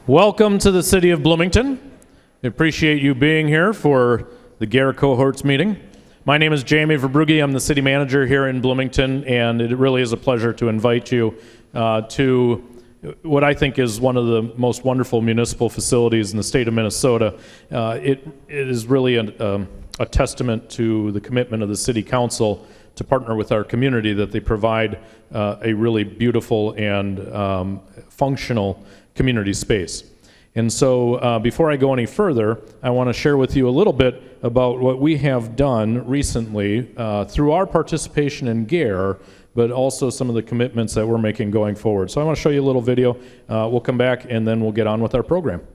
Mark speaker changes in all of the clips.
Speaker 1: Welcome to the City of Bloomington. I appreciate you being here for the GARE cohorts meeting. My name is Jamie Verbrugge. I'm the city manager here in Bloomington, and it really is a pleasure to invite you to what I think is one of the most wonderful municipal facilities in the state of Minnesota. It is really a testament to the commitment of the City Council to partner with our community, that they provide a really beautiful and functional community space. And so before I go any further, I want to share with you a little bit about what we have done recently through our participation in GARE, but also some of the commitments that we're making going forward. So I want to show you a little video. We'll come back and then we'll get on with our program.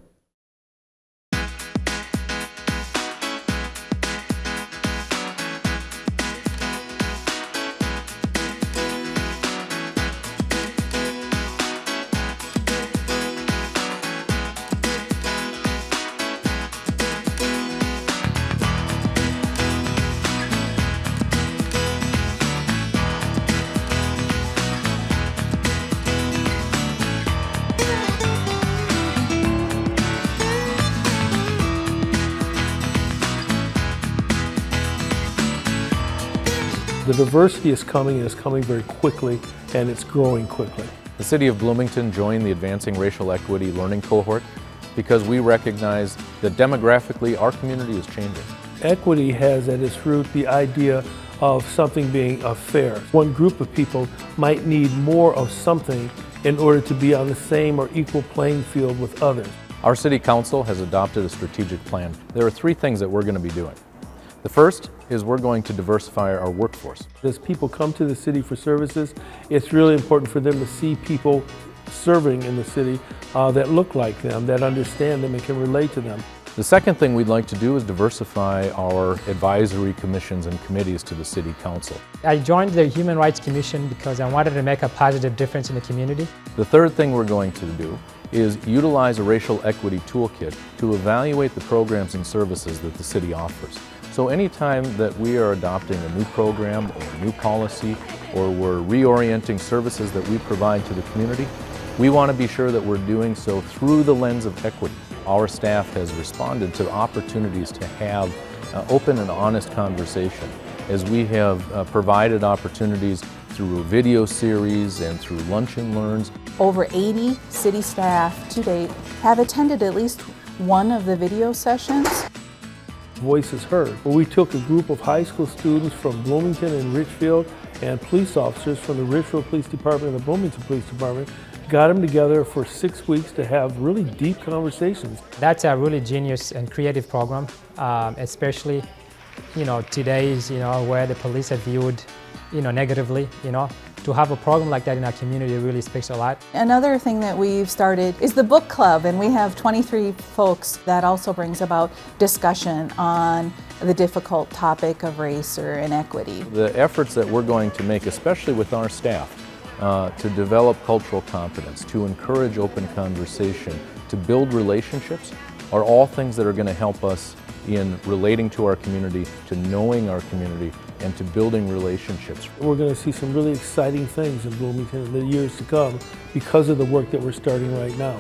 Speaker 2: The diversity is coming, and it's coming very quickly, and it's growing quickly.
Speaker 3: The City of Bloomington joined the Advancing Racial Equity Learning Cohort because we recognize that demographically our community is changing.
Speaker 2: Equity has at its root the idea of something being fair. One group of people might need more of something in order to be on the same or equal playing field with others.
Speaker 3: Our City Council has adopted a strategic plan. There are three things that we're going to be doing. The first is we're going to diversify our workforce.
Speaker 2: As people come to the city for services, it's really important for them to see people serving in the city that look like them, that understand them and can relate to them.
Speaker 3: The second thing we'd like to do is diversify our advisory commissions and committees to the City Council.
Speaker 4: I joined the Human Rights Commission because I wanted to make a positive difference in the community.
Speaker 3: The third thing we're going to do is utilize a racial equity toolkit to evaluate the programs and services that the city offers. So anytime that we are adopting a new program or a new policy, or we're reorienting services that we provide to the community, we want to be sure that we're doing so through the lens of equity. Our staff has responded to opportunities to have open and honest conversation, as we have provided opportunities through a video series and through lunch and learns.
Speaker 5: Over 80 city staff to date have attended at least one of the video sessions.
Speaker 2: Voices heard. Well, we took a group of high school students from Bloomington and Richfield and police officers from the Richfield Police Department and the Bloomington Police Department, got them together for 6 weeks to have really deep conversations.
Speaker 4: That's a really genius and creative program, especially, today's, where the police are viewed, negatively, To have a program like that in our community really speaks a lot.
Speaker 5: Another thing that we've started is the book club, and we have 23 folks that also brings about discussion on the difficult topic of race or inequity.
Speaker 3: The efforts that we're going to make, especially with our staff, to develop cultural competence, to encourage open conversation, to build relationships, are all things that are going to help us in relating to our community, to knowing our community, and to building relationships.
Speaker 2: We're going to see some really exciting things in Bloomington in the years to come because of the work that we're starting right now.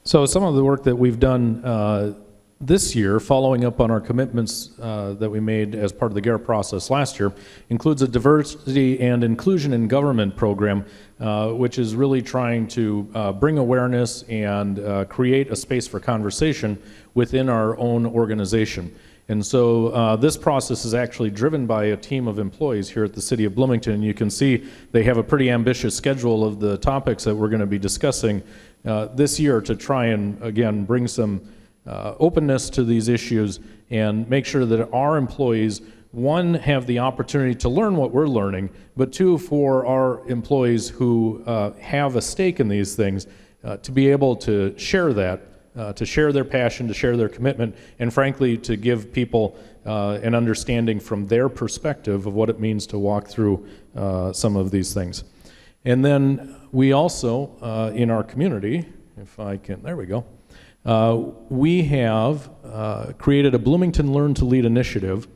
Speaker 1: So some of the work that we've done this year, following up on our commitments that we made as part of the GARE process last year, includes a diversity and inclusion in government program, which is really trying to bring awareness and create a space for conversation within our own organization. And so this process is actually driven by a team of employees here at the City of Bloomington. You can see they have a pretty ambitious schedule of the topics that we're going to be discussing this year to try and, again, bring some openness to these issues and make sure that our employees, one, have the opportunity to learn what we're learning, but two, for our employees who have a stake in these things to be able to share that, to share their passion, to share their commitment, and frankly to give people an understanding from their perspective of what it means to walk through some of these things. And then we also, in our community, if I can, there we go, we have created a Bloomington Learn to Lead initiative,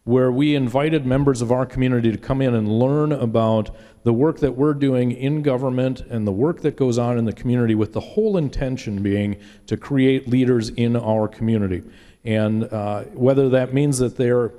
Speaker 1: where we invited members of our community to come in and learn about the work that we're doing in government and the work that goes on in the community, with the whole intention being to create leaders in our community. And whether that means that they're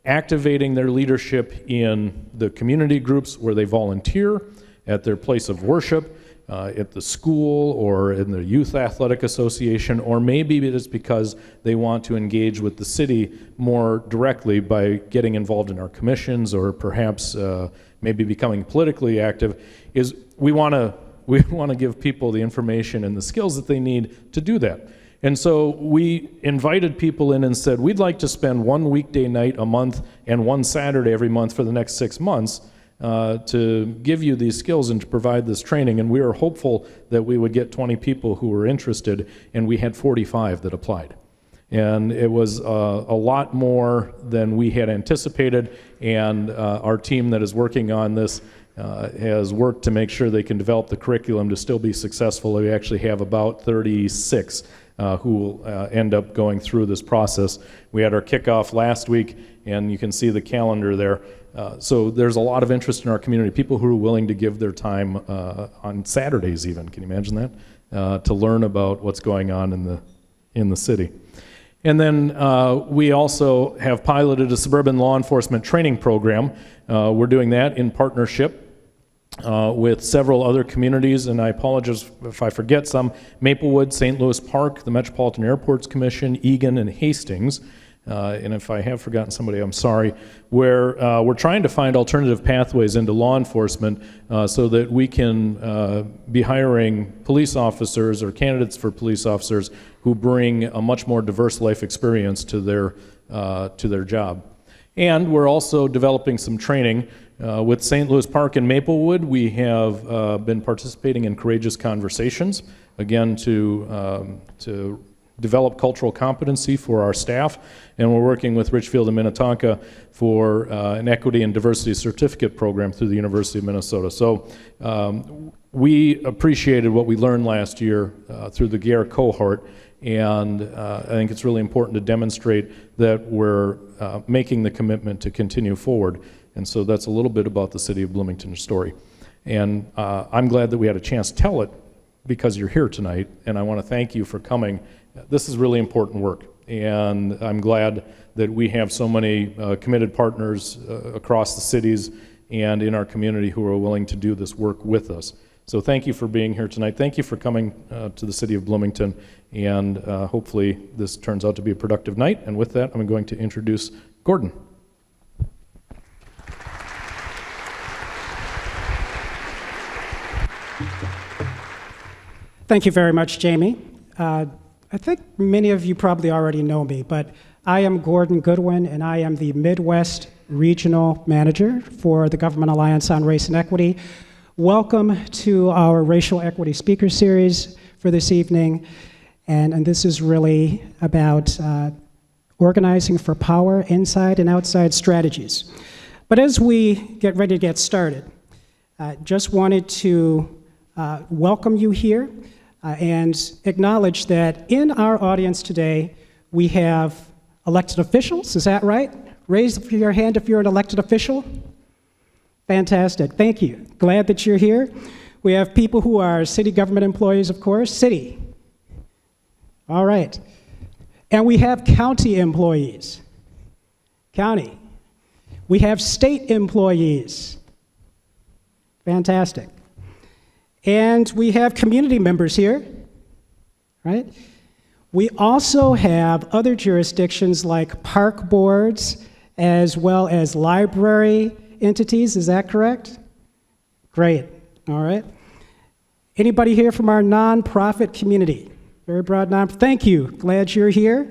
Speaker 1: activating their leadership in the community groups where they volunteer, at their place of worship, at the school, or in the Youth Athletic Association, or maybe it is because they want to engage with the city more directly by getting involved in our commissions, or perhaps maybe becoming politically active, is we want to give people the information and the skills that they need to do that. And so we invited people in and said, we'd like to spend one weekday night a month and one Saturday every month for the next 6 months to give you these skills and to provide this training. And we were hopeful that we would get 20 people who were interested, and we had 45 that applied. And it was a lot more than we had anticipated, and our team that is working on this has worked to make sure they can develop the curriculum to still be successful. We actually have about 36 who will end up going through this process. We had our kickoff last week, and you can see the calendar there. So there's a lot of interest in our community, people who are willing to give their time on Saturdays even, can you imagine that? To learn about what's going on in the city. And then we also have piloted a suburban law enforcement training program. We're doing that in partnership with several other communities, and I apologize if I forget some: Maplewood, St. Louis Park, the Metropolitan Airports Commission, Eagan, and Hastings. And if I have forgotten somebody, I'm sorry, where we're trying to find alternative pathways into law enforcement so that we can be hiring police officers or candidates for police officers who bring a much more diverse life experience to their job. And we're also developing some training. With St. Louis Park and Maplewood, we have been participating in Courageous Conversations, again to develop cultural competency for our staff, and we're working with Richfield and Minnetonka for an Equity and Diversity Certificate program through the University of Minnesota. So we appreciated what we learned last year through the GARE cohort, and I think it's really important to demonstrate that we're making the commitment to continue forward. And so that's a little bit about the City of Bloomington story. And I'm glad that we had a chance to tell it because you're here tonight, and I want to thank you for coming. This is really important work, and I'm glad that we have so many committed partners across the cities and in our community who are willing to do this work with us. So thank you for being here tonight. Thank you for coming to the City of Bloomington, and hopefully this turns out to be a productive night. And with that, I'm going to introduce Gordon.
Speaker 6: Thank you very much, Jamie. I think many of you probably already know me, but I am Gordon Goodwin, and I am the Midwest Regional Manager for the Government Alliance on Race and Equity. Welcome to our Racial Equity Speaker Series for this evening, and this is really about organizing for power, inside and outside strategies. But as we get ready to get started, just wanted to welcome you here and acknowledge that in our audience today, we have elected officials. Is that right? Raise your hand if you're an elected official. Fantastic. Thank you. Glad that you're here. We have people who are city government employees, of course. City. All right. And we have county employees. County. We have state employees. Fantastic. And we have community members here, right? We also have other jurisdictions like park boards as well as library entities. Is that correct? Great. All right. Anybody here from our nonprofit community? Very broad nonprofit. Thank you. Glad you're here.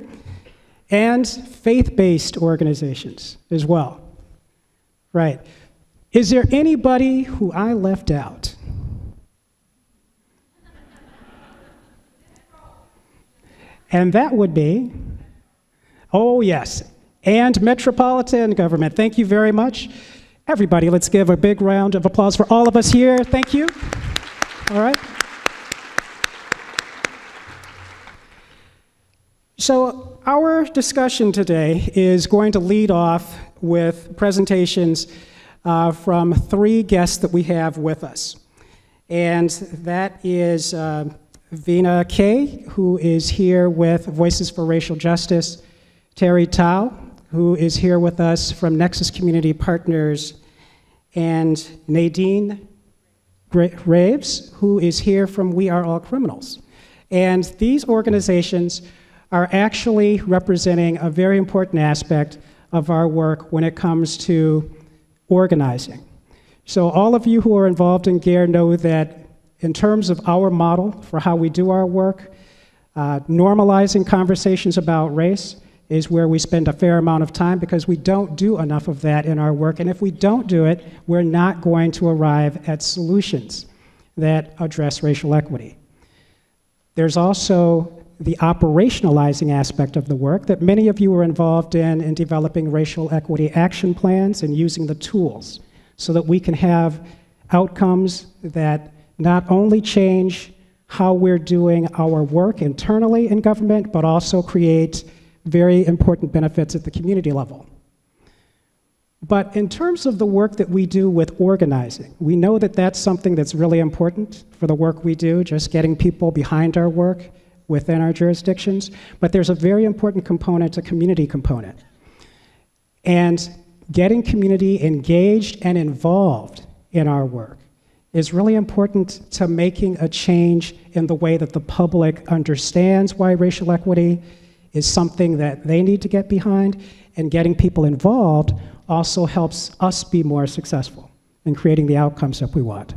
Speaker 6: And faith-based organizations as well. Right. Is there anybody who I left out? And that would be, oh yes, and metropolitan government. Thank you very much. Everybody, let's give a big round of applause for all of us here. Thank you. All right. So our discussion today is going to lead off with presentations from 3 guests that we have with us. And that is Vina Kay, who is here with Voices for Racial Justice, Terri Thao, who is here with us from Nexus Community Partners, and Nadine Graves, who is here from We Are All Criminals. And these organizations are actually representing a very important aspect of our work when it comes to organizing. So all of you who are involved in GARE know that in terms of our model for how we do our work, normalizing conversations about race is where we spend a fair amount of time because we don't do enough of that in our work. And if we don't do it, we're not going to arrive at solutions that address racial equity. There's also the operationalizing aspect of the work that many of you are involved in developing racial equity action plans and using the tools so that we can have outcomes that not only change how we're doing our work internally in government, but also create very important benefits at the community level. But in terms of the work that we do with organizing, we know that that's something that's really important for the work we do, just getting people behind our work within our jurisdictions. But there's a very important component, a community component. And getting community engaged and involved in our work is really important to making a change in the way that the public understands why racial equity is something that they need to get behind, and getting people involved also helps us be more successful in creating the outcomes that we want.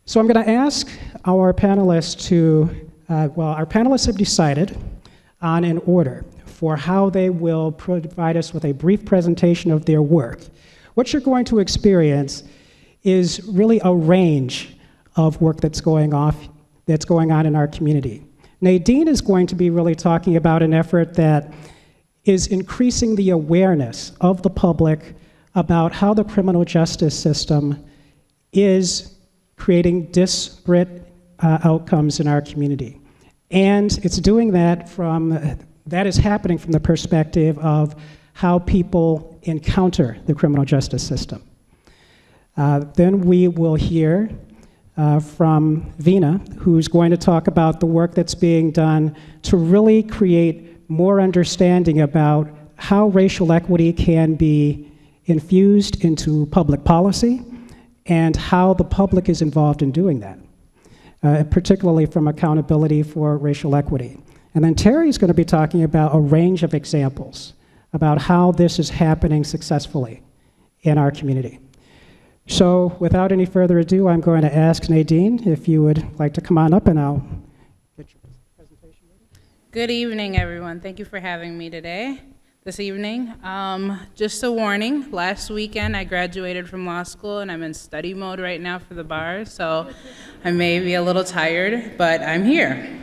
Speaker 6: So I'm going to ask our panelists to, our panelists have decided on an order for how they will provide us with a brief presentation of their work. What you're going to experience is really a range of work that's going on in our community. Nadine is going to be really talking about an effort that is increasing the awareness of the public about how the criminal justice system is creating disparate outcomes in our community. And it's doing that that is happening from the perspective of how people encounter the criminal justice system. Then we will hear from Vina, who's going to talk about the work that's being done to really create more understanding about how racial equity can be infused into public policy and how the public is involved in doing that, particularly from accountability for racial equity. And then Terry's going to be talking about a range of examples about how this is happening successfully in our community. So without any further ado, I'm going to ask Nadine if you would like to come on up, and I'll get your presentation ready.
Speaker 7: Good evening, everyone. Thank you for having me this evening. Just a warning, last weekend I graduated from law school and I'm in study mode right now for the bar, so I may be a little tired, but I'm here.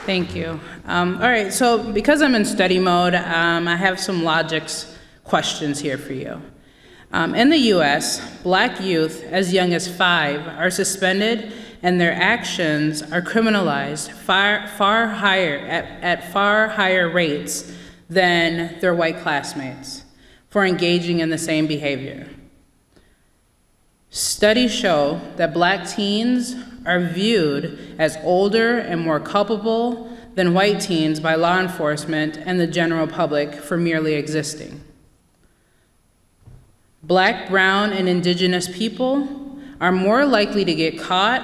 Speaker 7: Thank you. All right, so because I'm in study mode, I have some logics questions here for you. In the US, black youth as young as 5 are suspended and their actions are criminalized at far higher rates than their white classmates for engaging in the same behavior. Studies show that black teens are viewed as older and more culpable than white teens by law enforcement and the general public for merely existing. Black, brown, and indigenous people are more likely to get caught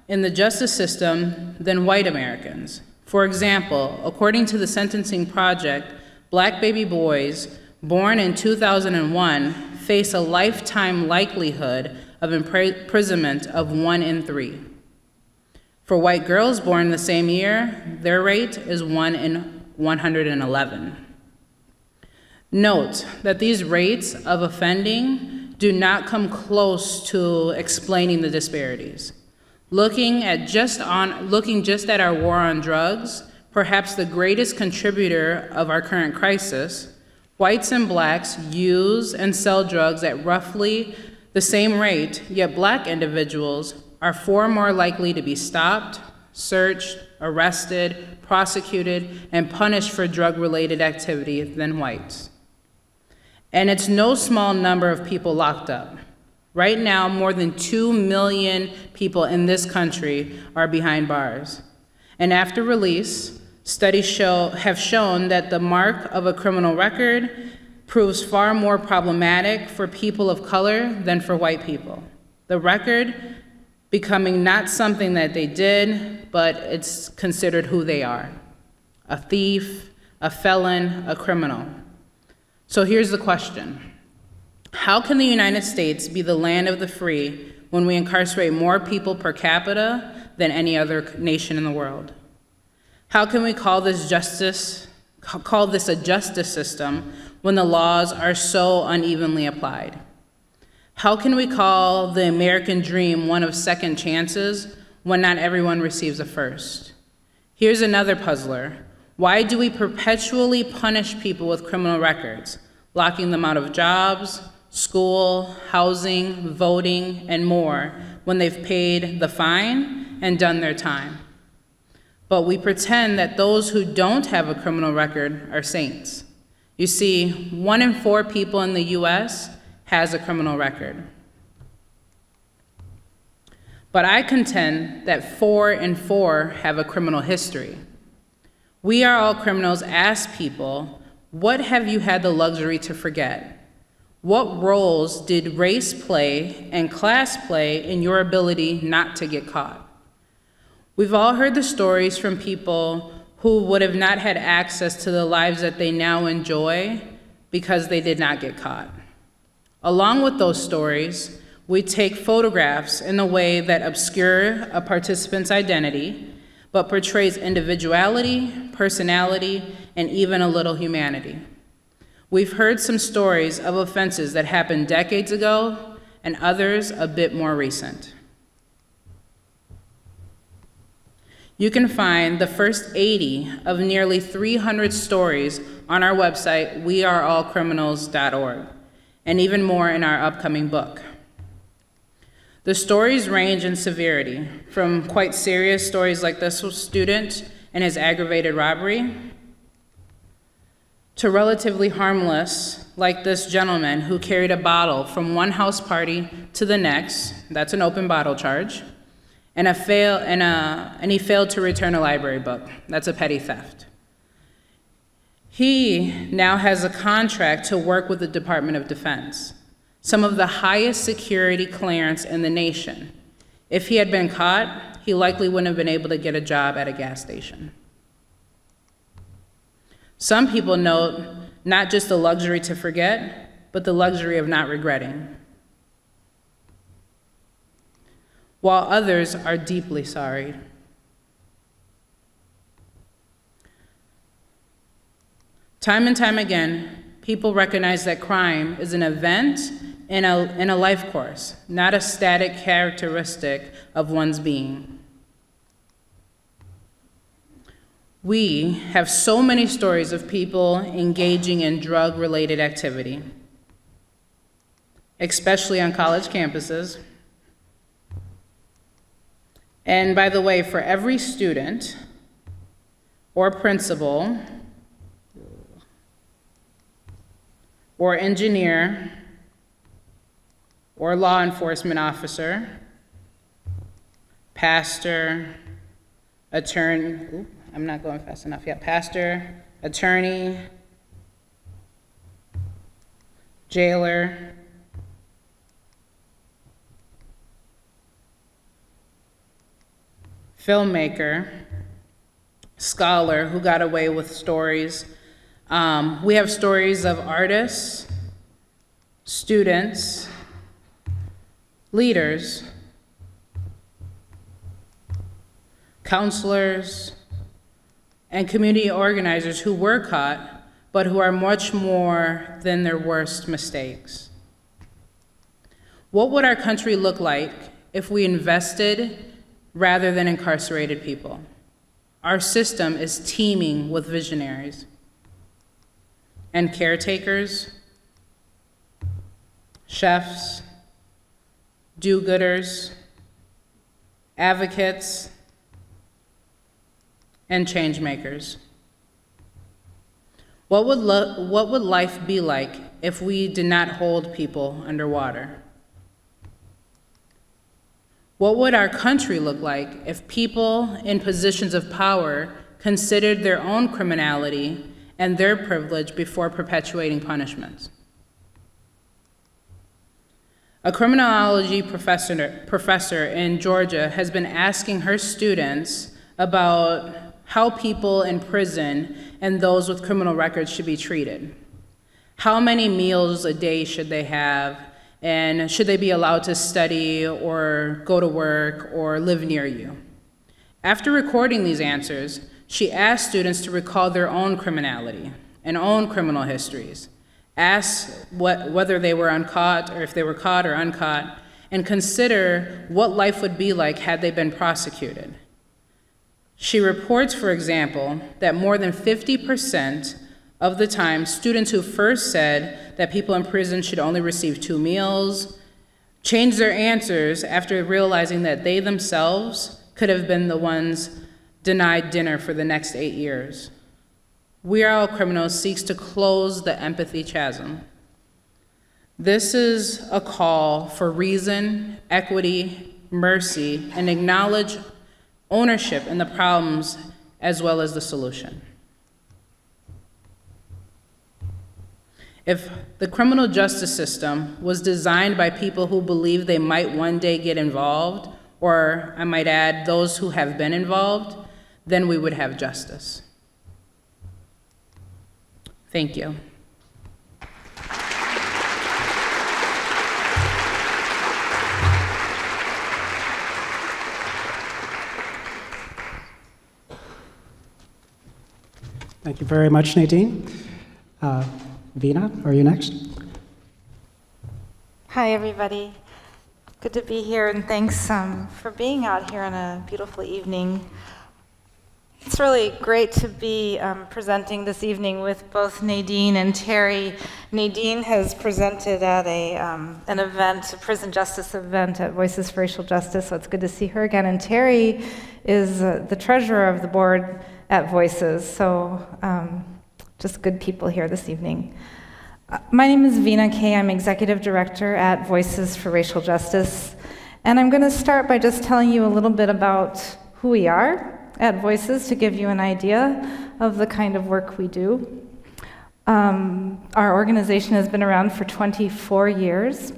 Speaker 7: in the justice system than white Americans. For example, according to the Sentencing Project, black baby boys born in 2001 face a lifetime likelihood of imprisonment of 1 in 3. For white girls born the same year, their rate is 1 in 111. Note that these rates of offending do not come close to explaining the disparities. Looking just at our war on drugs, perhaps the greatest contributor of our current crisis, whites and blacks use and sell drugs at roughly the same rate, yet black individuals are far more likely to be stopped, searched, arrested, prosecuted, and punished for drug-related activity than whites. And it's no small number of people locked up. Right now, more than 2 million people in this country are behind bars. And after release, studies have shown that the mark of a criminal record proves far more problematic for people of color than for white people. The record becoming not something that they did, but it's considered who they are. A thief, a felon, a criminal. So here's the question. How can the United States be the land of the free when we incarcerate more people per capita than any other nation in the world? How can we call this a justice system when the laws are so unevenly applied? How can we call the American dream one of second chances when not everyone receives a first? Here's another puzzler. Why do we perpetually punish people with criminal records, locking them out of jobs, school, housing, voting, and more when they've paid the fine and done their time? But we pretend that those who don't have a criminal record are saints. You see, 1 in 4 people in the US has a criminal record. But I contend that 4 in 4 have a criminal history. We Are All Criminals ask people, what have you had the luxury to forget? What roles did race play and class play in your ability not to get caught? We've all heard the stories from people who would have not had access to the lives that they now enjoy because they did not get caught. Along with those stories, we take photographs in a way that obscure a participant's identity, but portrays individuality, personality, and even a little humanity. We've heard some stories of offenses that happened decades ago and others a bit more recent. You can find the first 80 of nearly 300 stories on our website, weareallcriminals.org, and even more in our upcoming book. The stories range in severity, from quite serious stories like this student and his aggravated robbery, to relatively harmless, like this gentleman who carried a bottle from one house party to the next, that's an open bottle charge, and he failed to return a library book, that's a petty theft. He now has a contract to work with the Department of Defense, some of the highest security clearance in the nation. If he had been caught, he likely wouldn't have been able to get a job at a gas station. Some people note not just the luxury to forget, but the luxury of not regretting, while others are deeply sorry. Time and time again, people recognize that crime is an event in a life course, not a static characteristic of one's being. We have so many stories of people engaging in drug-related activity, especially on college campuses. And by the way, for every student or principal or engineer or law enforcement officer, pastor, attorney, I'm not going fast enough yet, pastor, attorney, jailer, filmmaker, scholar who got away with stories. We have stories of artists, students, leaders, counselors, and community organizers who were caught, but who are much more than their worst mistakes. What would our country look like if we invested rather than incarcerated people? Our system is teeming with visionaries and caretakers, chefs, do-gooders, advocates, and change makers. What would life be like if we did not hold people underwater? What would our country look like if people in positions of power considered their own criminality and their privilege before perpetuating punishments? A criminology professor in Georgia has been asking her students about how people in prison and those with criminal records should be treated. How many meals a day should they have? And should they be allowed to study or go to work or live near you? After recording these answers, she asked students to recall their own criminality and own criminal histories, ask whether they were uncaught or if they were caught or uncaught, and consider what life would be like had they been prosecuted. She reports, for example, that more than 50% of the time, students who first said that people in prison should only receive 2 meals changed their answers after realizing that they themselves could have been the ones denied dinner for the next 8 years. We Are All Criminals seeks to close the empathy chasm. This is a call for reason, equity, mercy, and acknowledge ownership in the problems as well as the solution. If the criminal justice system was designed by people who believe they might one day get involved, or I might add, those who have been involved, then we would have justice. Thank you.
Speaker 6: Thank you very much, Nadine. Vina, are you next?
Speaker 8: Hi, everybody. Good to be here, and thanks for being out here on a beautiful evening. It's really great to be presenting this evening with both Nadine and Terri. Nadine has presented at an event, a prison justice event at Voices for Racial Justice, so it's good to see her again. And Terri is the treasurer of the board at Voices, so just good people here this evening. My name is Vina Kay. I'm executive director at Voices for Racial Justice, and I'm going to start by just telling you a little bit about who we are at Voices to give you an idea of the kind of work we do. Our organization has been around for 24 years.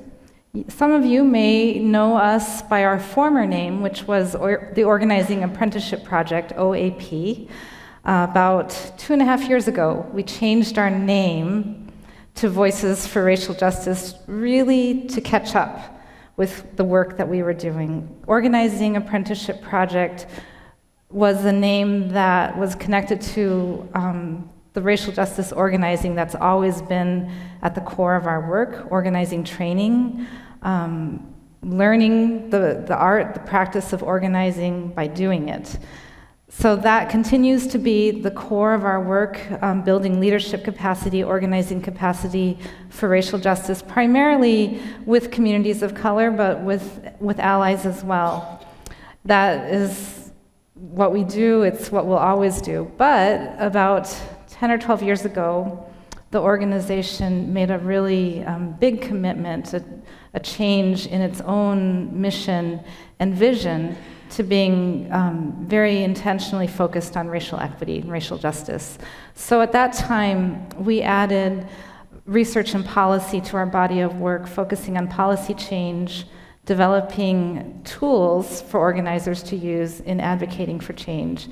Speaker 8: Some of you may know us by our former name, which was the Organizing Apprenticeship Project, OAP. About 2.5 years ago, we changed our name to Voices for Racial Justice, really to catch up with the work that we were doing. Organizing Apprenticeship Project was a name that was connected to the racial justice organizing that's always been at the core of our work, organizing training, learning the art, the practice of organizing by doing it. So that continues to be the core of our work, building leadership capacity, organizing capacity for racial justice, primarily with communities of color, but with allies as well. That is what we do, it's what we'll always do. But about 10 or 12 years ago, the organization made a really big commitment, a change in its own mission and vision to being very intentionally focused on racial equity and racial justice. So at that time, we added research and policy to our body of work, focusing on policy change, developing tools for organizers to use in advocating for change.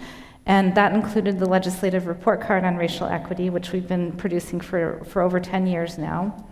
Speaker 8: And that included the legislative report card on racial equity, which we've been producing for over 10 years now.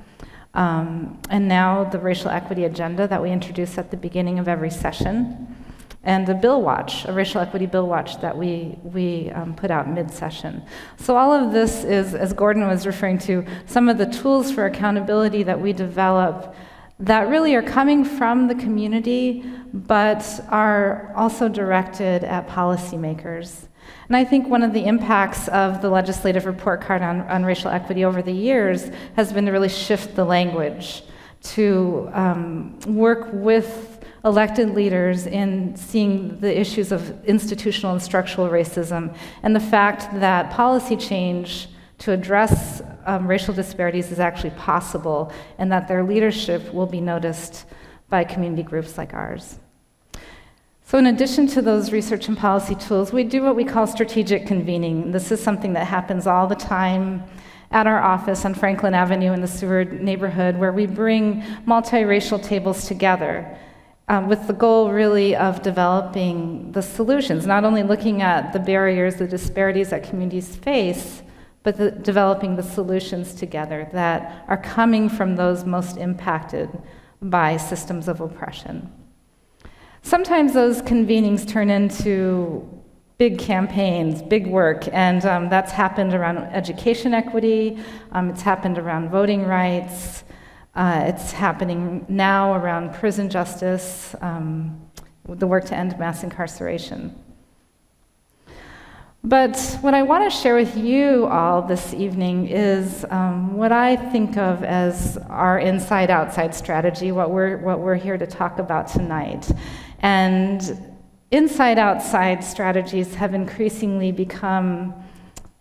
Speaker 8: And now the racial equity agenda that we introduce at the beginning of every session. And a bill watch, a racial equity bill watch that we put out mid-session. So all of this is, as Gordon was referring to, some of the tools for accountability that we develop that really are coming from the community, but are also directed at policymakers. And I think one of the impacts of the legislative report card on racial equity over the years has been to really shift the language, to work with elected leaders in seeing the issues of institutional and structural racism, and the fact that policy change to address racial disparities is actually possible, and that their leadership will be noticed by community groups like ours. So in addition to those research and policy tools, we do what we call strategic convening. This is something that happens all the time at our office on Franklin Avenue in the Seward neighborhood, where we bring multiracial tables together with the goal really of developing the solutions, not only looking at the barriers, the disparities that communities face, but developing the solutions together that are coming from those most impacted by systems of oppression. Sometimes those convenings turn into big campaigns, big work, and that's happened around education equity, it's happened around voting rights, it's happening now around prison justice, the work to end mass incarceration. But what I want to share with you all this evening is what I think of as our inside-outside strategy, what we're here to talk about tonight. And inside-outside strategies have increasingly become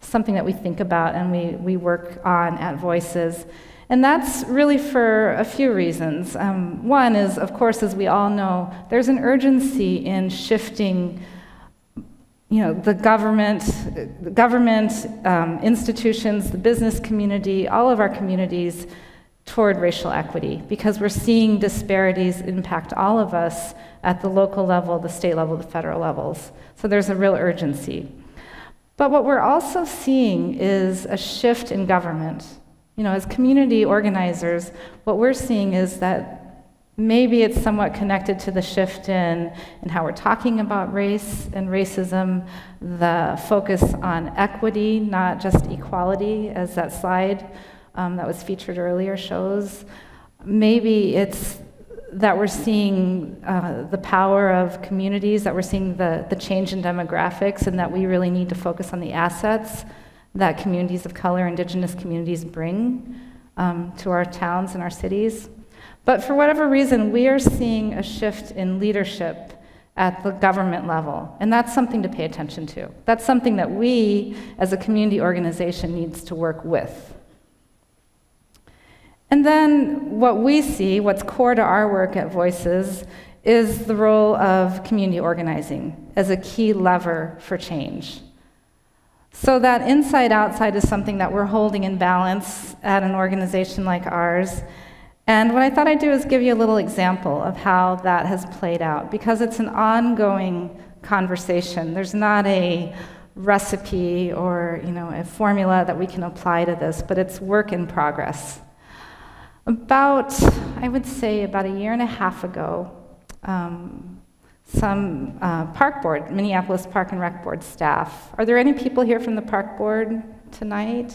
Speaker 8: something that we think about and we work on at Voices. And that's really for a few reasons. One is, of course, as we all know, there's an urgency in shifting the government, institutions, the business community, all of our communities toward racial equity, because we're seeing disparities impact all of us at the local level, the state level, the federal levels. So there's a real urgency. But what we're also seeing is a shift in government. As community organizers, what we're seeing is that maybe it's somewhat connected to the shift in how we're talking about race and racism, the focus on equity, not just equality, as that slide that was featured earlier shows. Maybe it's that we're seeing the power of communities, that we're seeing the change in demographics, and that we really need to focus on the assets that communities of color, indigenous communities bring to our towns and our cities. But for whatever reason, we are seeing a shift in leadership at the government level, and that's something to pay attention to. That's something that we, as a community organization, needs to work with. And then what we see, what's core to our work at Voices, is the role of community organizing as a key lever for change. So that inside-outside is something that we're holding in balance at an organization like ours. And what I thought I'd do is give you a little example of how that has played out, because it's an ongoing conversation. There's not a recipe or a formula that we can apply to this, but it's work in progress. I would say about a year and a half ago, some park board, Minneapolis Park and Rec Board staff. Are there any people here from the park board tonight?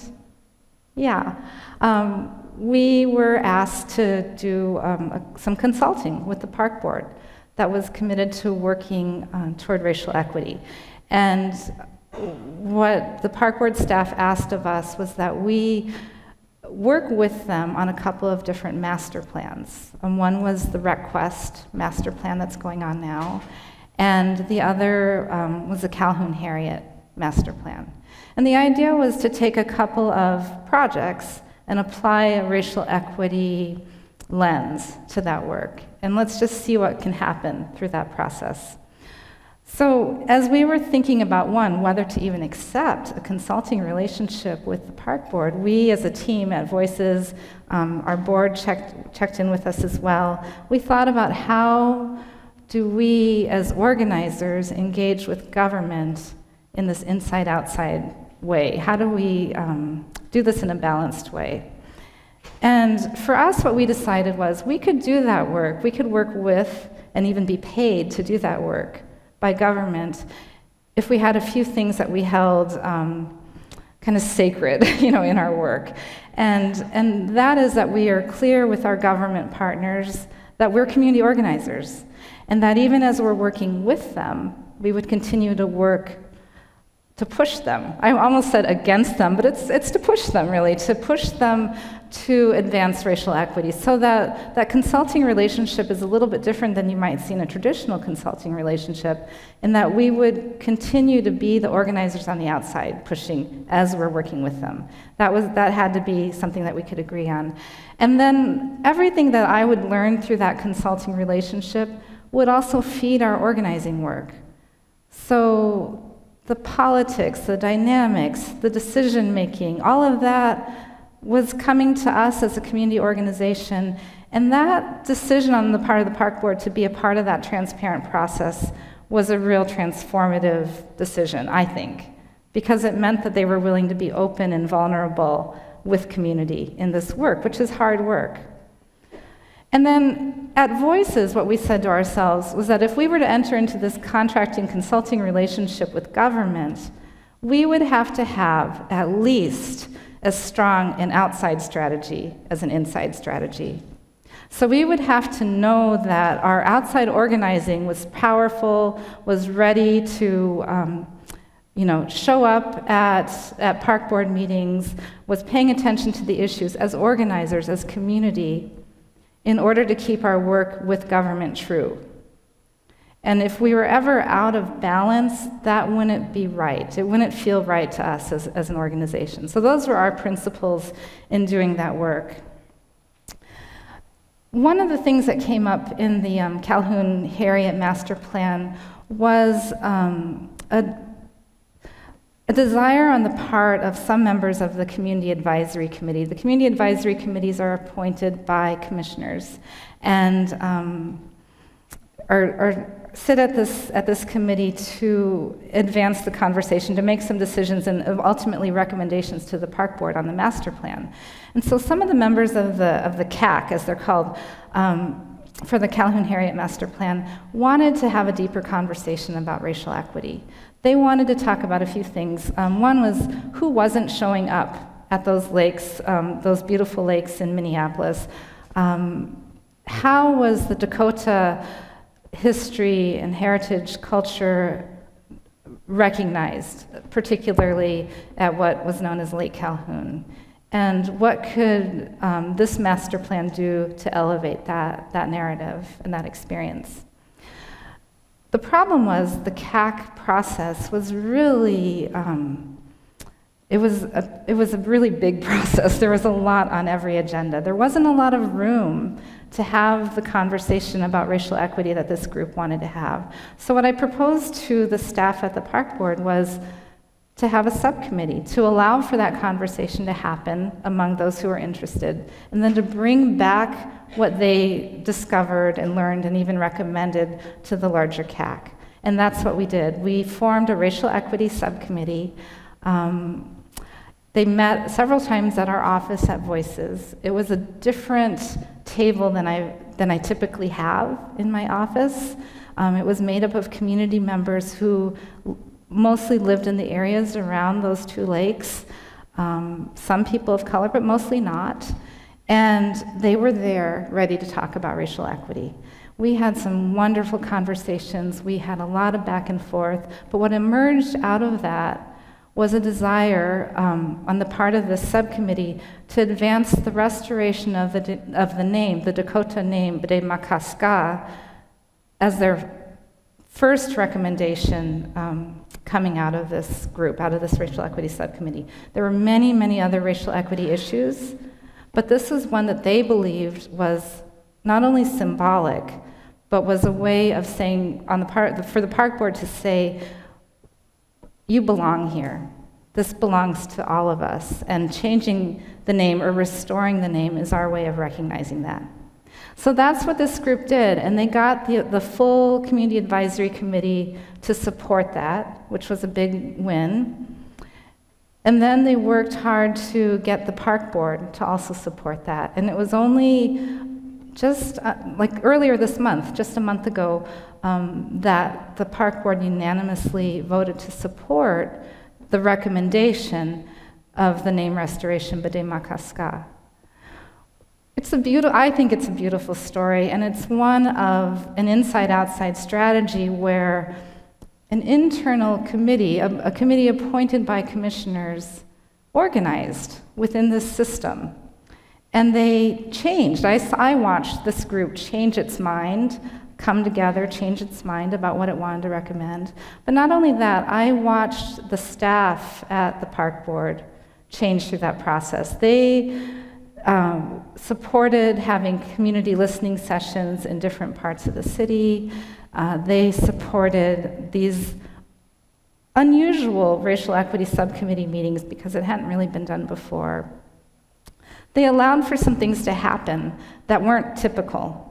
Speaker 8: Yeah. We were asked to do some consulting with the park board that was committed to working toward racial equity. And what the park board staff asked of us was that we work with them on a couple of different master plans. One was the RecQuest master plan that's going on now, and the other was the Calhoun Harriet master plan. And the idea was to take a couple of projects and apply a racial equity lens to that work. And let's just see what can happen through that process. So as we were thinking about, one, whether to even accept a consulting relationship with the park board, we as a team at Voices, our board checked in with us as well. We thought about how do we as organizers engage with government in this inside-outside way? How do we do this in a balanced way? And for us, what we decided was we could do that work. We could work with and even be paid to do that work by government if we had a few things that we held kind of sacred, in our work. And that is that we are clear with our government partners that we're community organizers, and that even as we're working with them, we would continue to work push them. I almost said against them, but it's to push them, really, to push them to advance racial equity. So that consulting relationship is a little bit different than you might see in a traditional consulting relationship, in that we would continue to be the organizers on the outside, pushing as we're working with them. That had to be something that we could agree on. And then everything that I would learn through that consulting relationship would also feed our organizing work. So the politics, the dynamics, the decision-making, all of that was coming to us as a community organization, and that decision on the part of the park board to be a part of that transparent process was a real transformative decision, I think, because it meant that they were willing to be open and vulnerable with community in this work, which is hard work. And then at Voices, what we said to ourselves was that if we were to enter into this contracting consulting relationship with government, we would have to have at least as strong an outside strategy as an inside strategy. So we would have to know that our outside organizing was powerful, was ready to show up at park board meetings, was paying attention to the issues as organizers, as community, in order to keep our work with government true. And if we were ever out of balance, that wouldn't be right. It wouldn't feel right to us as an organization. So those were our principles in doing that work. One of the things that came up in the Calhoun-Harriet Master Plan was a desire on the part of some members of the Community Advisory Committee. The Community Advisory Committees are appointed by commissioners and sit at this committee to advance the conversation, to make some decisions and ultimately recommendations to the park board on the master plan. And so some of the members of the CAC, as they're called, for the Calhoun-Harriet Master Plan, wanted to have a deeper conversation about racial equity. They wanted to talk about a few things. One was who wasn't showing up at those lakes, those beautiful lakes in Minneapolis. How was the Dakota history and heritage culture recognized, particularly at what was known as Lake Calhoun? And what could this master plan do to elevate that narrative and that experience? The problem was the CAC process was really, it was a really big process. There was a lot on every agenda. There wasn't a lot of room to have the conversation about racial equity that this group wanted to have. So what I proposed to the staff at the park board was to have a subcommittee, to allow for that conversation to happen among those who are interested, and then to bring back what they discovered and learned and even recommended to the larger CAC. And that's what we did. We formed a racial equity subcommittee. They met several times at our office at Voices. It was a different table than I typically have in my office. It was made up of community members who mostly lived in the areas around those two lakes. Some people of color, but mostly not. And they were there ready to talk about racial equity. We had some wonderful conversations. We had a lot of back and forth. But what emerged out of that was a desire on the part of the subcommittee to advance the restoration of the name, the Dakota name, B'day Makaska, as their first recommendation coming out of this group, out of this racial equity subcommittee. There were many, many other racial equity issues, but this is one that they believed was not only symbolic, but was a way of saying, for the park board to say, you belong here. This belongs to all of us, and changing the name or restoring the name is our way of recognizing that. So that's what this group did, and they got the full Community Advisory Committee to support that, which was a big win. And then they worked hard to get the park board to also support that. And it was only just like earlier this month, just a month ago, that the park board unanimously voted to support the recommendation of the name restoration, B'day Makaska. I think it's a beautiful story, and it's one of an inside-outside strategy where an internal committee, a committee appointed by commissioners, organized within this system. And they changed. I watched this group change its mind, come together, change its mind about what it wanted to recommend. But not only that, I watched the staff at the park board change through that process. They supported having community listening sessions in different parts of the city. They supported these unusual racial equity subcommittee meetings because it hadn't really been done before. They allowed for some things to happen that weren't typical.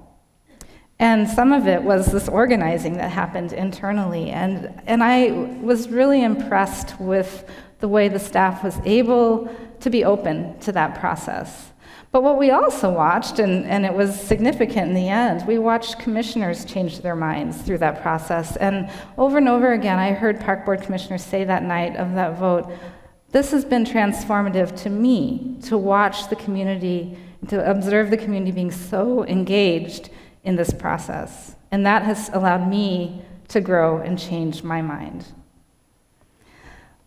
Speaker 8: And some of it was this organizing that happened internally. And I was really impressed with the way the staff was able to be open to that process. But what we also watched, and it was significant in the end, we watched commissioners change their minds through that process. And over again, I heard park board commissioners say that night of that vote, this has been transformative to me, to watch the community, to observe the community being so engaged in this process. And that has allowed me to grow and change my mind.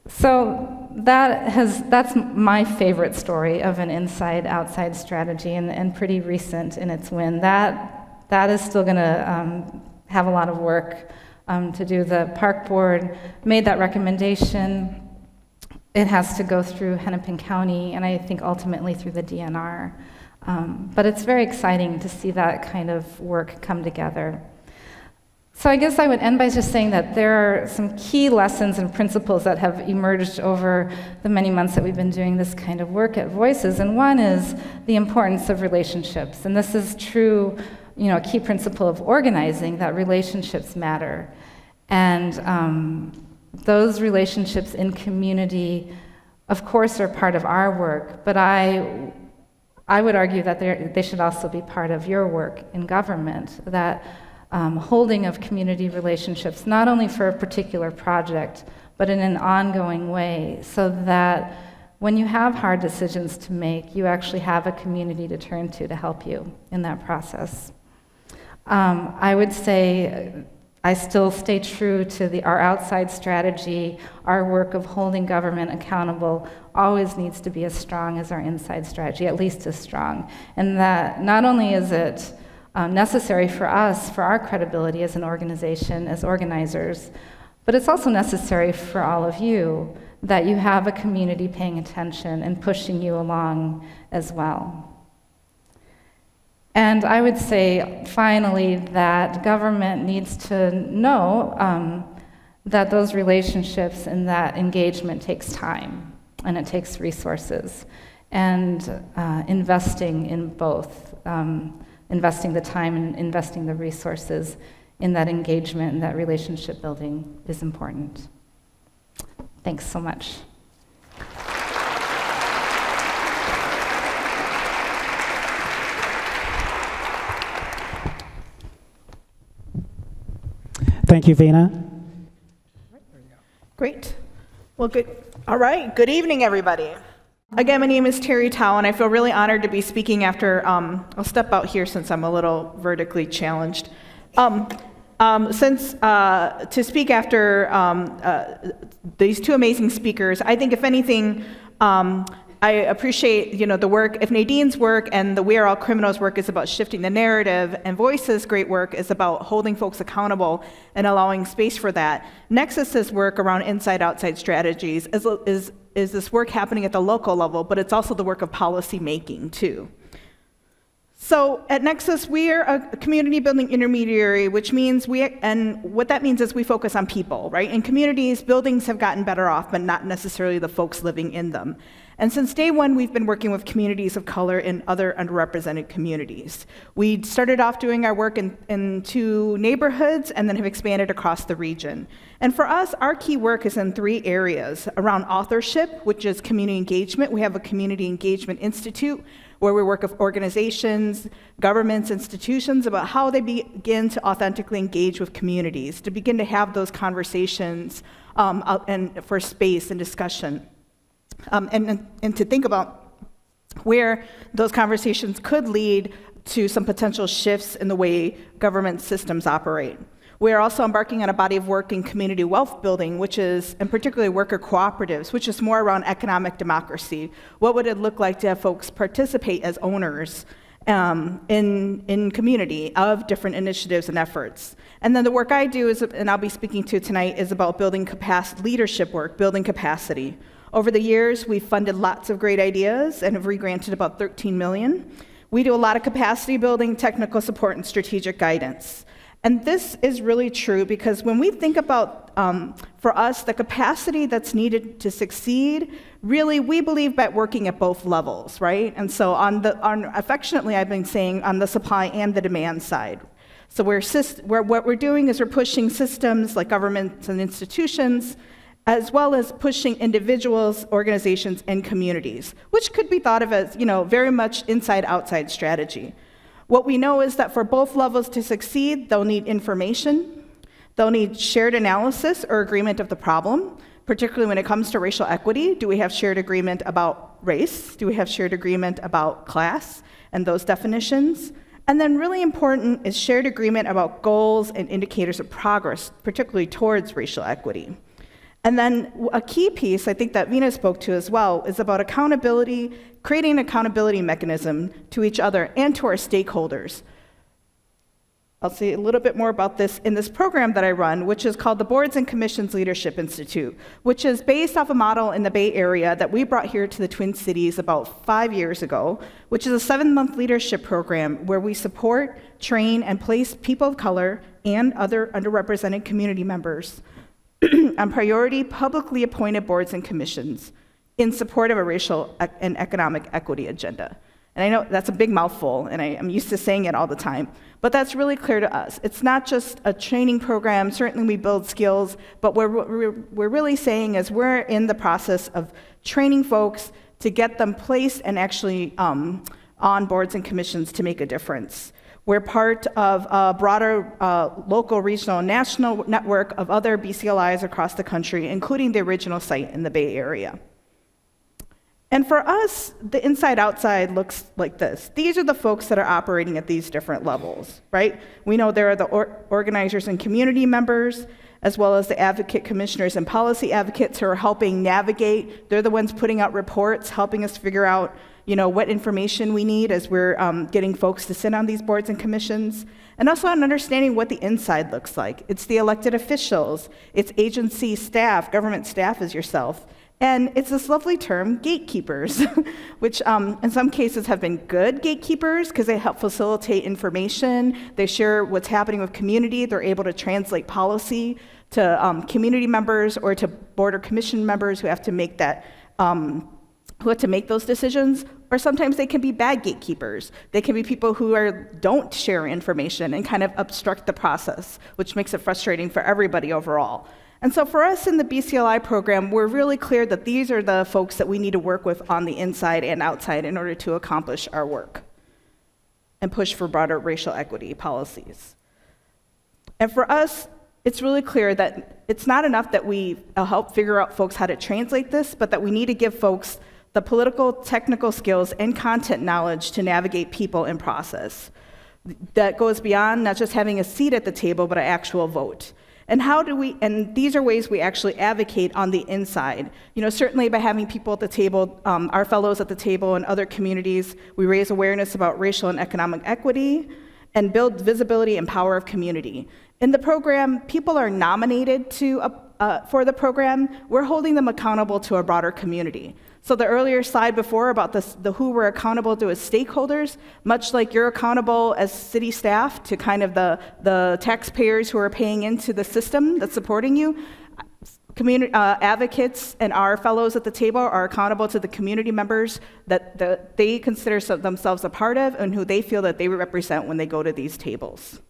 Speaker 8: So that's my favorite story of an inside-outside strategy, and pretty recent in its win. That is still going to have a lot of work to do. The park board made that recommendation. It has to go through Hennepin County, and I think ultimately through the DNR. But it's very exciting to see that kind of work come together. So I guess I would end by just saying that there are some key lessons and principles that have emerged over the many months that we've been doing this kind of work at Voices, and one is the importance of relationships. And this is true, a key principle of organizing, that relationships matter. And those relationships in community, of course, are part of our work, but I would argue that they should also be part of your work in government, that holding of community relationships, not only for a particular project, but in an ongoing way, so that when you have hard decisions to make, you actually have a community to turn to help you in that process. I would say I still stay true to our outside strategy. Our work of holding government accountable always needs to be as strong as our inside strategy, at least as strong. And that not only is it necessary for us, for our credibility as an organization, as organizers, but it's also necessary for all of you that you have a community paying attention and pushing you along as well. And I would say, finally, that government needs to know that those relationships and that engagement takes time, and it takes resources, and investing in both. Investing the time and investing the resources in that engagement and that relationship building is important. Thanks so much.
Speaker 6: Thank you, Vina.
Speaker 9: Great. Well, good. All right. Good evening, everybody. Again, my name is Terri Thao, and I feel really honored to be speaking after, I'll step out here since I'm a little vertically challenged. To speak after these two amazing speakers, I think if anything, I appreciate, the work. If Nadine's work and the We Are All Criminals work is about shifting the narrative, and Voice's great work is about holding folks accountable and allowing space for that, Nexus's work around inside-outside strategies is this work happening at the local level, but it's also the work of policy making too. So at Nexus, we are a community building intermediary, which means what that means is we focus on people, right? In communities, buildings have gotten better off, but not necessarily the folks living in them. And since day one, we've been working with communities of color in other underrepresented communities. We started off doing our work in 2 neighborhoods and then have expanded across the region. And for us, our key work is in 3 areas: around authorship, which is community engagement. We have a Community Engagement Institute where we work with organizations, governments, institutions about how they begin to authentically engage with communities, to begin to have those conversations and for space and discussion. And to think about where those conversations could lead to some potential shifts in the way government systems operate. We are also embarking on a body of work in community wealth building, which is, and particularly worker cooperatives, which is more around economic democracy. What would it look like to have folks participate as owners in community of different initiatives and efforts? And then the work I do, is, and I'll be speaking to tonight, is about building capacity, leadership work, building capacity. Over the years, we've funded lots of great ideas and have re-granted about $13 million. We do a lot of capacity building, technical support, and strategic guidance. And this is really true because when we think about, for us, the capacity that's needed to succeed, really, we believe by working at both levels, right? And so affectionately, I've been saying on the supply and the demand side. So what we're doing is we're pushing systems like governments and institutions, as well as pushing individuals, organizations, and communities, which could be thought of as, very much inside-outside strategy. What we know is that for both levels to succeed, they'll need information, they'll need shared analysis or agreement of the problem, particularly when it comes to racial equity. Do we have shared agreement about race? Do we have shared agreement about class and those definitions? And then really important is shared agreement about goals and indicators of progress, particularly towards racial equity. And then a key piece, I think that Vina spoke to as well, is about accountability, creating an accountability mechanism to each other and to our stakeholders. I'll say a little bit more about this in this program that I run, which is called the Boards and Commissions Leadership Institute, which is based off a model in the Bay Area that we brought here to the Twin Cities about 5 years ago, which is a 7-month leadership program where we support, train, and place people of color and other underrepresented community members on priority publicly appointed boards and commissions in support of a racial and economic equity agenda. And I know that's a big mouthful, and I'm used to saying it all the time, but that's really clear to us. It's not just a training program. Certainly we build skills, but what we're really saying is we're in the process of training folks to get them placed and actually on boards and commissions to make a difference. We're part of a broader local, regional, and national network of other BCLIs across the country, including the original site in the Bay Area. And for us, the inside-outside looks like this. These are the folks that are operating at these different levels, right? We know there are the organizers and community members, as well as the advocate commissioners and policy advocates who are helping navigate. They're the ones putting out reports, helping us figure out what information we need as we're getting folks to sit on these boards and commissions, and also on understanding what the inside looks like. It's the elected officials, it's agency staff, government staff as yourself, and it's this lovely term, gatekeepers, which in some cases have been good gatekeepers because they help facilitate information, they share what's happening with community, they're able to translate policy to community members or to board or commission members who have to make that who have to make those decisions, or sometimes they can be bad gatekeepers. They can be people who don't share information and kind of obstruct the process, which makes it frustrating for everybody overall. And so for us in the BCLI program, we're really clear that these are the folks that we need to work with on the inside and outside in order to accomplish our work and push for broader racial equity policies. And for us, it's really clear that it's not enough that we help figure out folks how to translate this, but that we need to give folks the political, technical skills, and content knowledge to navigate people and process. That goes beyond not just having a seat at the table, but an actual vote. And and these are ways we actually advocate on the inside. Certainly by having people at the table, our fellows at the table and other communities, we raise awareness about racial and economic equity and build visibility and power of community. In the program, people are nominated for the program. We're holding them accountable to a broader community. So the earlier slide before about the who we're accountable to as stakeholders, much like you're accountable as city staff to kind of the taxpayers who are paying into the system that's supporting you, community advocates and our fellows at the table are accountable to the community members that they consider themselves a part of and who they feel that they represent when they go to these tables.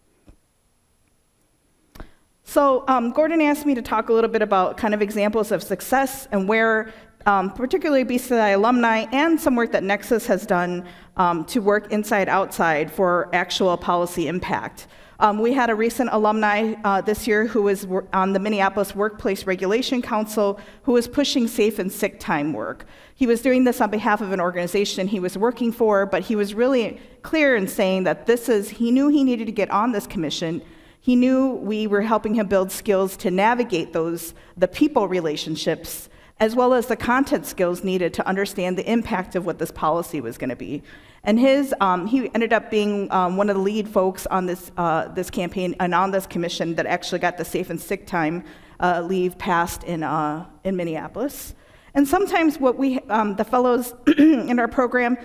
Speaker 9: So Gordon asked me to talk a little bit about kind of examples of success and where particularly BCI alumni and some work that Nexus has done to work inside-outside for actual policy impact. We had a recent alumni this year who was on the Minneapolis Workplace Regulation Council who was pushing safe and sick time work. He was doing this on behalf of an organization he was working for, but he was really clear in saying that he knew he needed to get on this commission. He knew we were helping him build skills to navigate the people relationships, as well as the content skills needed to understand the impact of what this policy was going to be. And he ended up being one of the lead folks on this campaign and on this commission that actually got the safe and sick time leave passed in Minneapolis. And sometimes what the fellows in our program,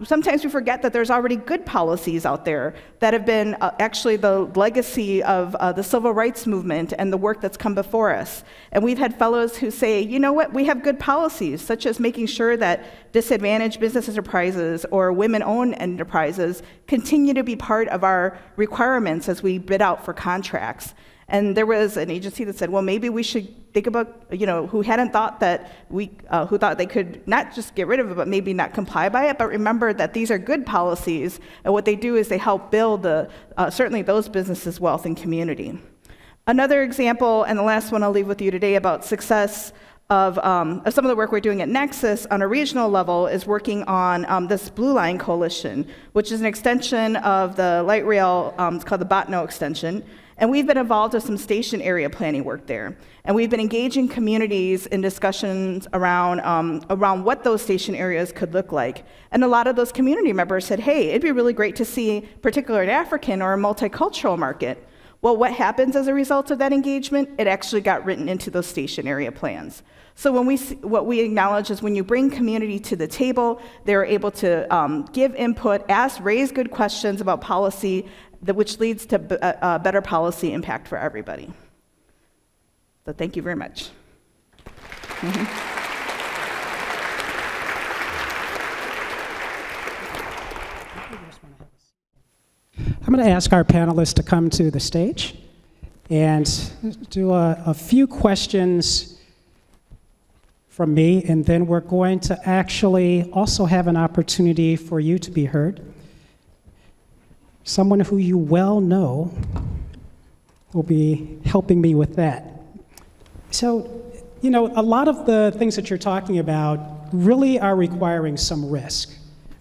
Speaker 9: sometimes we forget that there's already good policies out there that have been actually the legacy of the civil rights movement and the work that's come before us. And we've had fellows who say, you know what, we have good policies, such as making sure that disadvantaged business enterprises or women-owned enterprises continue to be part of our requirements as we bid out for contracts. And there was an agency that said, well, maybe we should think about, who hadn't thought that who thought they could not just get rid of it, but maybe not comply by it, but remember that these are good policies, and what they do is they help build certainly those businesses' wealth and community. Another example, and the last one I'll leave with you today about success of some of the work we're doing at Nexus on a regional level is working on this Blue Line Coalition, which is an extension of the light rail, it's called the Botno extension. And we've been involved with some station area planning work there. And we've been engaging communities in discussions around what those station areas could look like. And a lot of those community members said, hey, it'd be really great to see particularly an African or a multicultural market. Well, what happens as a result of that engagement? It actually got written into those station area plans. So what we acknowledge is when you bring community to the table, they're able to give input, raise good questions about policy, which leads to better policy impact for everybody. So thank you very much. I'm
Speaker 6: going to ask our panelists to come to the stage and do a few questions from me, and then we're going to actually also have an opportunity for you to be heard. Someone who you well know will be helping me with that. So, a lot of the things that you're talking about really are requiring some risk,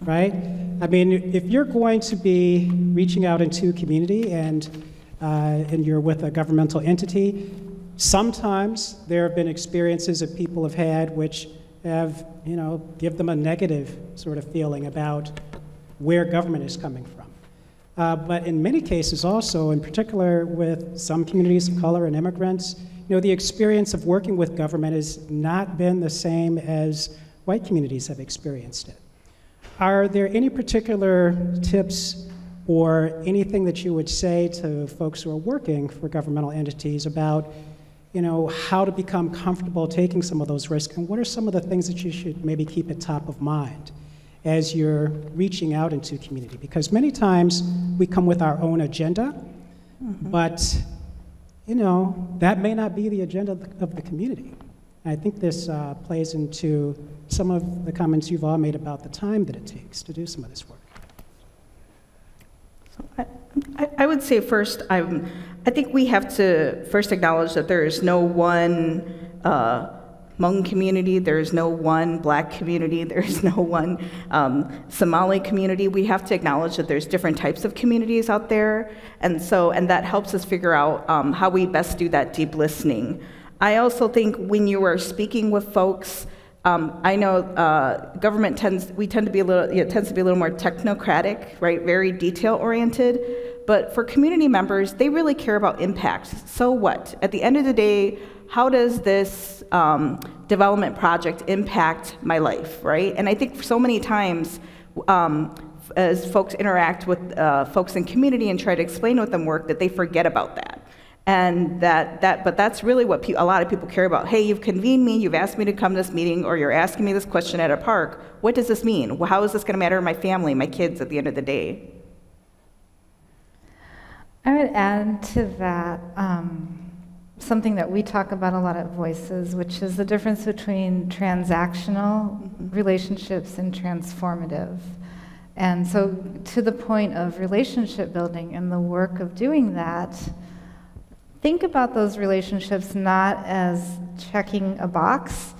Speaker 6: right? I mean, if you're going to be reaching out into community and you're with a governmental entity, sometimes there have been experiences that people have had which have, give them a negative sort of feeling about where government is coming from. But in many cases also, in particular with some communities of color and immigrants, the experience of working with government has not been the same as white communities have experienced it. Are there any particular tips or anything that you would say to folks who are working for governmental entities about, how to become comfortable taking some of those risks, and what are some of the things that you should maybe keep at top of mind as you're reaching out into community? Because many times we come with our own agenda, but that may not be the agenda of the community. And I think this plays into some of the comments you've all made about the time that it takes to do some of this work.
Speaker 9: So I would say first, I think we have to first acknowledge that there is no one Hmong community, there is no one Black community, there is no one Somali community. We have to acknowledge that there's different types of communities out there, and that helps us figure out how we best do that deep listening. I also think when you are speaking with folks, I know government tends to be a little more technocratic, right? Very detail oriented. But for community members, they really care about impact. So what? At the end of the day, how does this development project impact my life, right? And I think so many times, as folks interact with folks in community and try to explain what them work, that they forget about that. And but that's really what a lot of people care about. Hey, you've convened me, you've asked me to come to this meeting, or you're asking me this question at a park. What does this mean? How is this going to matter to my family, my kids at the end of the day?
Speaker 8: I would add to that something that we talk about a lot at Voices, which is the difference between transactional relationships and transformative. And so to the point of relationship building and the work of doing that, think about those relationships not as checking a box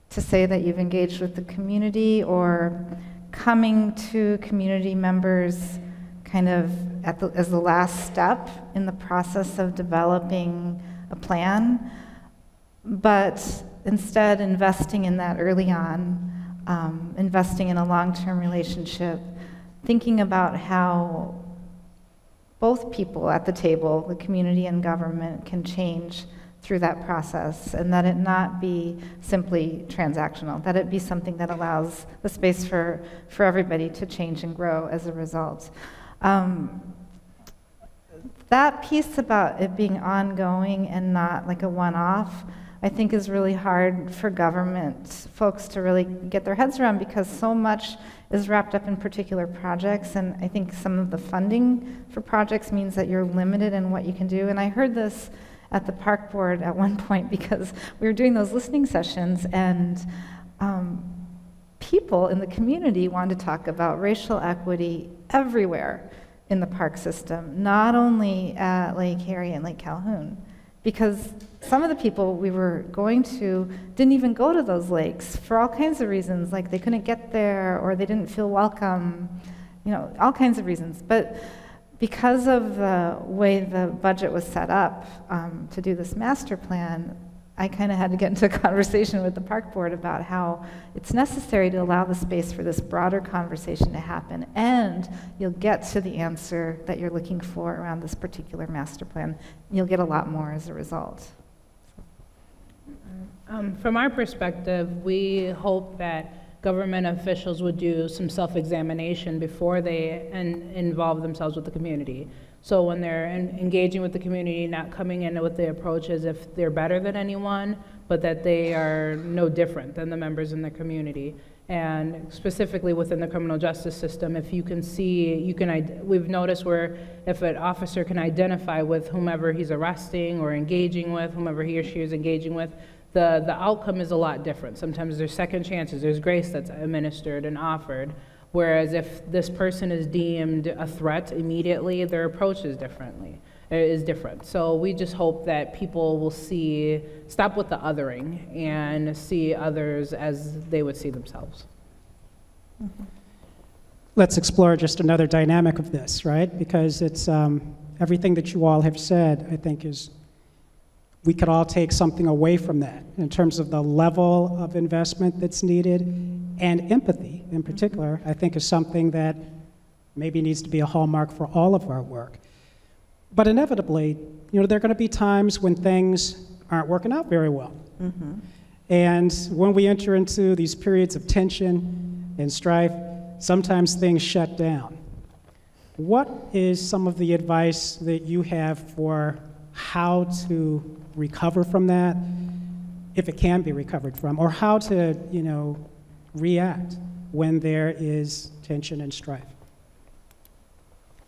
Speaker 8: to say that you've engaged with the community or coming to community members kind of as the last step in the process of developing a plan, but instead investing in that early on, investing in a long-term relationship, thinking about how both people at the table, the community and government, can change through that process, and that it not be simply transactional, that it be something that allows the space for everybody to change and grow as a result. That piece about it being ongoing and not like a one-off, I think is really hard for government folks to really get their heads around, because so much is wrapped up in particular projects, and I think some of the funding for projects means that you're limited in what you can do. And I heard this at the park board at one point, because we were doing those listening sessions, and people in the community wanted to talk about racial equity everywhere in the park system, not only at Lake Harry and Lake Calhoun, because some of the people we were going to didn't even go to those lakes for all kinds of reasons, like they couldn't get there or they didn't feel welcome, you know, all kinds of reasons. But because of the way the budget was set up to do this master plan, I kind of had to get into a conversation with the park board about how it's necessary to allow the space for this broader conversation to happen, and you'll get to the answer that you're looking for around this particular master plan. You'll get a lot more as a result.
Speaker 7: From our perspective, we hope that government officials would do some self-examination before they involve themselves with the community. So when they're engaging with the community, not coming in with the approach as if they're better than anyone, but that they are no different than the members in the community. And specifically within the criminal justice system, if you can see, we've noticed where if an officer can identify with whomever he's arresting or engaging with, whomever he or she is engaging with, the outcome is a lot different. Sometimes there's second chances, there's grace that's administered and offered. Whereas if this person is deemed a threat immediately, their approach is different. So we just hope that people will stop with the othering and see others as they would see themselves.
Speaker 6: Mm-hmm. Let's explore just another dynamic of this, right? Because it's everything that you all have said, I think, is we could all take something away from that in terms of the level of investment that's needed, and empathy in particular, I think, is something that maybe needs to be a hallmark for all of our work. But inevitably, you know, there are going to be times when things aren't working out very well. Mm-hmm. And when we enter into these periods of tension and strife, sometimes things shut down. What is some of the advice that you have for how to recover from that, if it can be recovered from, or how to, you know, react when there is tension and strife?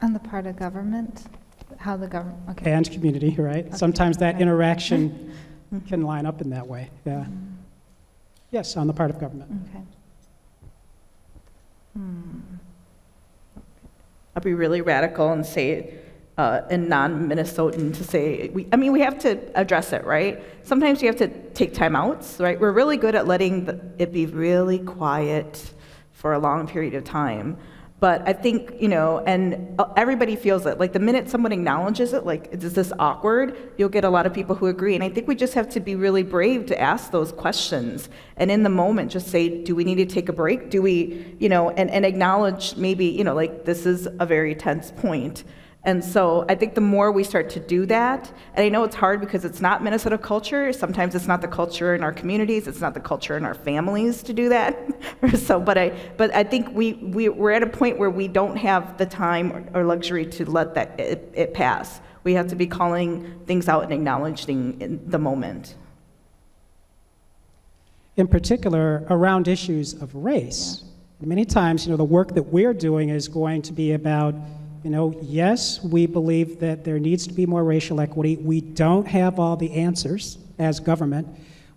Speaker 8: On the part of government? How the government, okay.
Speaker 6: And community, right? Okay. Sometimes that interaction can line up in that way, yeah. Yes, on the part of government.
Speaker 8: Okay.
Speaker 9: I'll be really radical and say, in non-Minnesotan, to say, we have to address it, right? Sometimes you have to take time outs, right? We're really good at letting it be really quiet for a long period of time. But I think, you know, and everybody feels it. Like the minute someone acknowledges it, like, is this awkward? You'll get a lot of people who agree. And I think we just have to be really brave to ask those questions. And in the moment, just say, do we need to take a break? Do we, you know, and acknowledge maybe, you know, like, this is a very tense point. And so I think the more we start to do that, and I know it's hard because it's not Minnesota culture, sometimes it's not the culture in our communities, it's not the culture in our families to do that. So, but I think we're at a point where we don't have the time or luxury to let that it pass. We have to be calling things out and acknowledging in the moment.
Speaker 6: In particular, around issues of race. Yeah. Many times, you know, the work that we're doing is going to be about, you know, yes, we believe that there needs to be more racial equity. We don't have all the answers as government.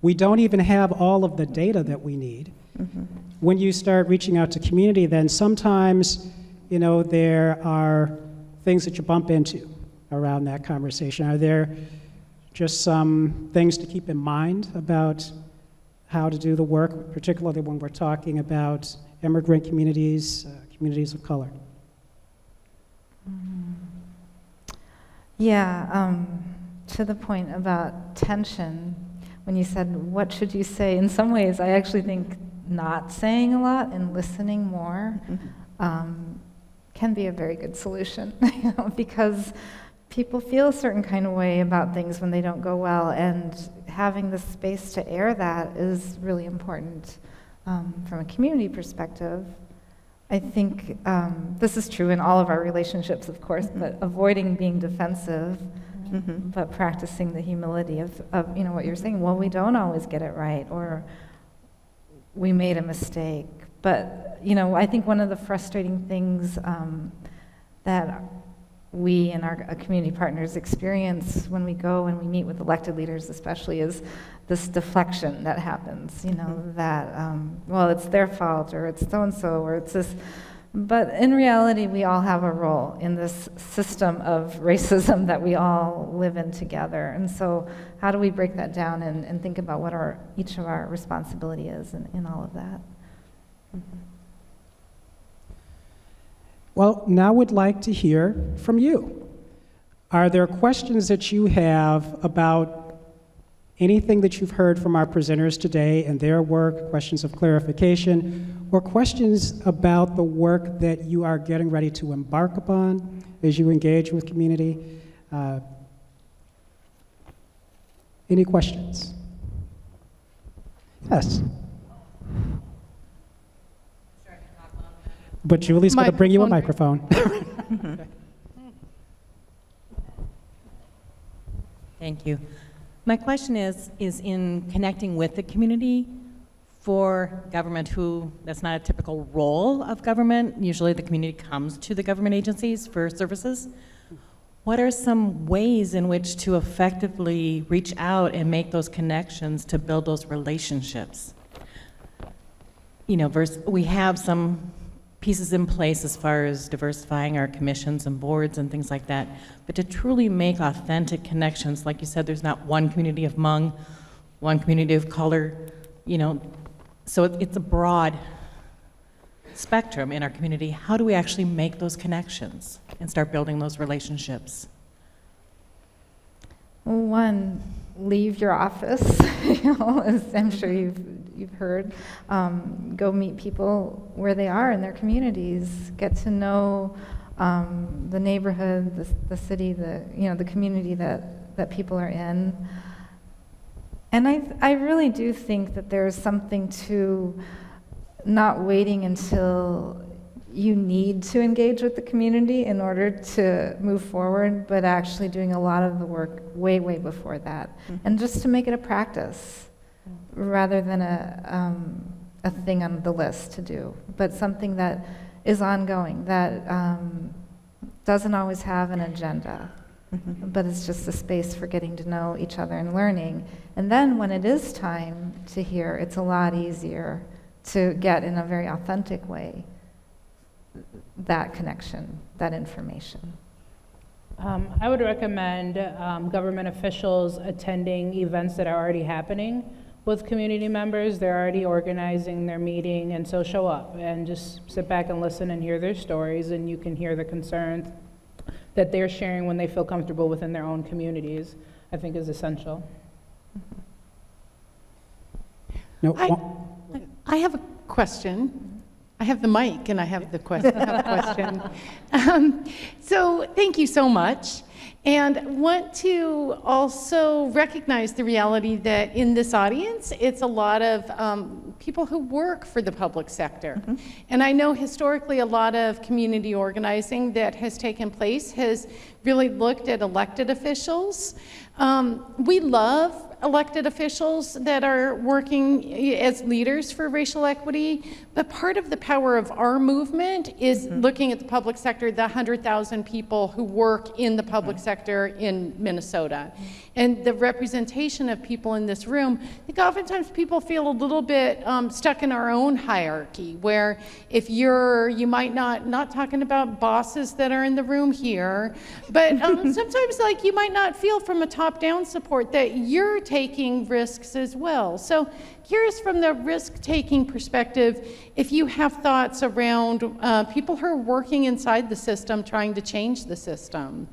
Speaker 6: We don't even have all of the data that we need. Mm-hmm. When you start reaching out to community, then sometimes, you know, there are things that you bump into around that conversation. Are there just some things to keep in mind about how to do the work, particularly when we're talking about immigrant communities, communities of color?
Speaker 8: Yeah, to the point about tension, when you said, what should you say? In some ways, I actually think not saying a lot and listening more can be a very good solution, you know, because people feel a certain kind of way about things when they don't go well, and having the space to air that is really important from a community perspective. I think this is true in all of our relationships, of course, but avoiding being defensive, but practicing the humility of, you know, what you're saying, well, we don't always get it right, or we made a mistake. But, you know, I think one of the frustrating things that we and our community partners experience when we go and we meet with elected leaders especially is this deflection that happens, you know, that, well, it's their fault, or it's so-and-so, or it's this. But in reality, we all have a role in this system of racism that we all live in together. And so how do we break that down and think about what each of our responsibility is in all of that?
Speaker 6: Well, now we'd like to hear from you. Are there questions that you have about anything that you've heard from our presenters today and their work, questions of clarification, or questions about the work that you are getting ready to embark upon as you engage with community? Any questions? Yes. But Julie's going to bring you a microphone.
Speaker 10: Thank you. My question is in connecting with the community for government that's not a typical role of government. Usually the community comes to the government agencies for services. What are some ways in which to effectively reach out and make those connections to build those relationships? You know, we have some pieces in place as far as diversifying our commissions and boards and things like that. But to truly make authentic connections, like you said, there's not one community of Hmong, one community of color, you know, so it's a broad spectrum in our community. How do we actually make those connections and start building those relationships?
Speaker 8: One, leave your office, you know, as I'm sure you've heard. Go meet people where they are in their communities. Get to know the neighborhood, the city, the community that people are in. And I really do think that there's something to not waiting until you need to engage with the community in order to move forward, but actually doing a lot of the work way, way before that. And just to make it a practice rather than a thing on the list to do, but something that is ongoing, that doesn't always have an agenda, but it's just a space for getting to know each other and learning. And then when it is time to hear, it's a lot easier to get in a very authentic way that connection, that information.
Speaker 7: I would recommend government officials attending events that are already happening with community members. They're already organizing their meeting, and so show up and just sit back and listen and hear their stories, and you can hear the concerns that they're sharing when they feel comfortable within their own communities, I think is essential.
Speaker 6: No,
Speaker 11: I have a question. I have the mic and I have the question. So thank you so much. And want to also recognize the reality that in this audience, it's a lot of people who work for the public sector. And I know historically a lot of community organizing that has taken place has really looked at elected officials. We love elected officials that are working as leaders for racial equity, but part of the power of our movement is looking at the public sector, the 100,000 people who work in the public sector in Minnesota. And the representation of people in this room, I think oftentimes people feel a little bit stuck in our own hierarchy, where if you might not talking about bosses that are in the room here, but sometimes like you might not feel from a top-down support that you're taking risks as well. So curious from the risk-taking perspective, if you have thoughts around people who are working inside the system trying to change the system.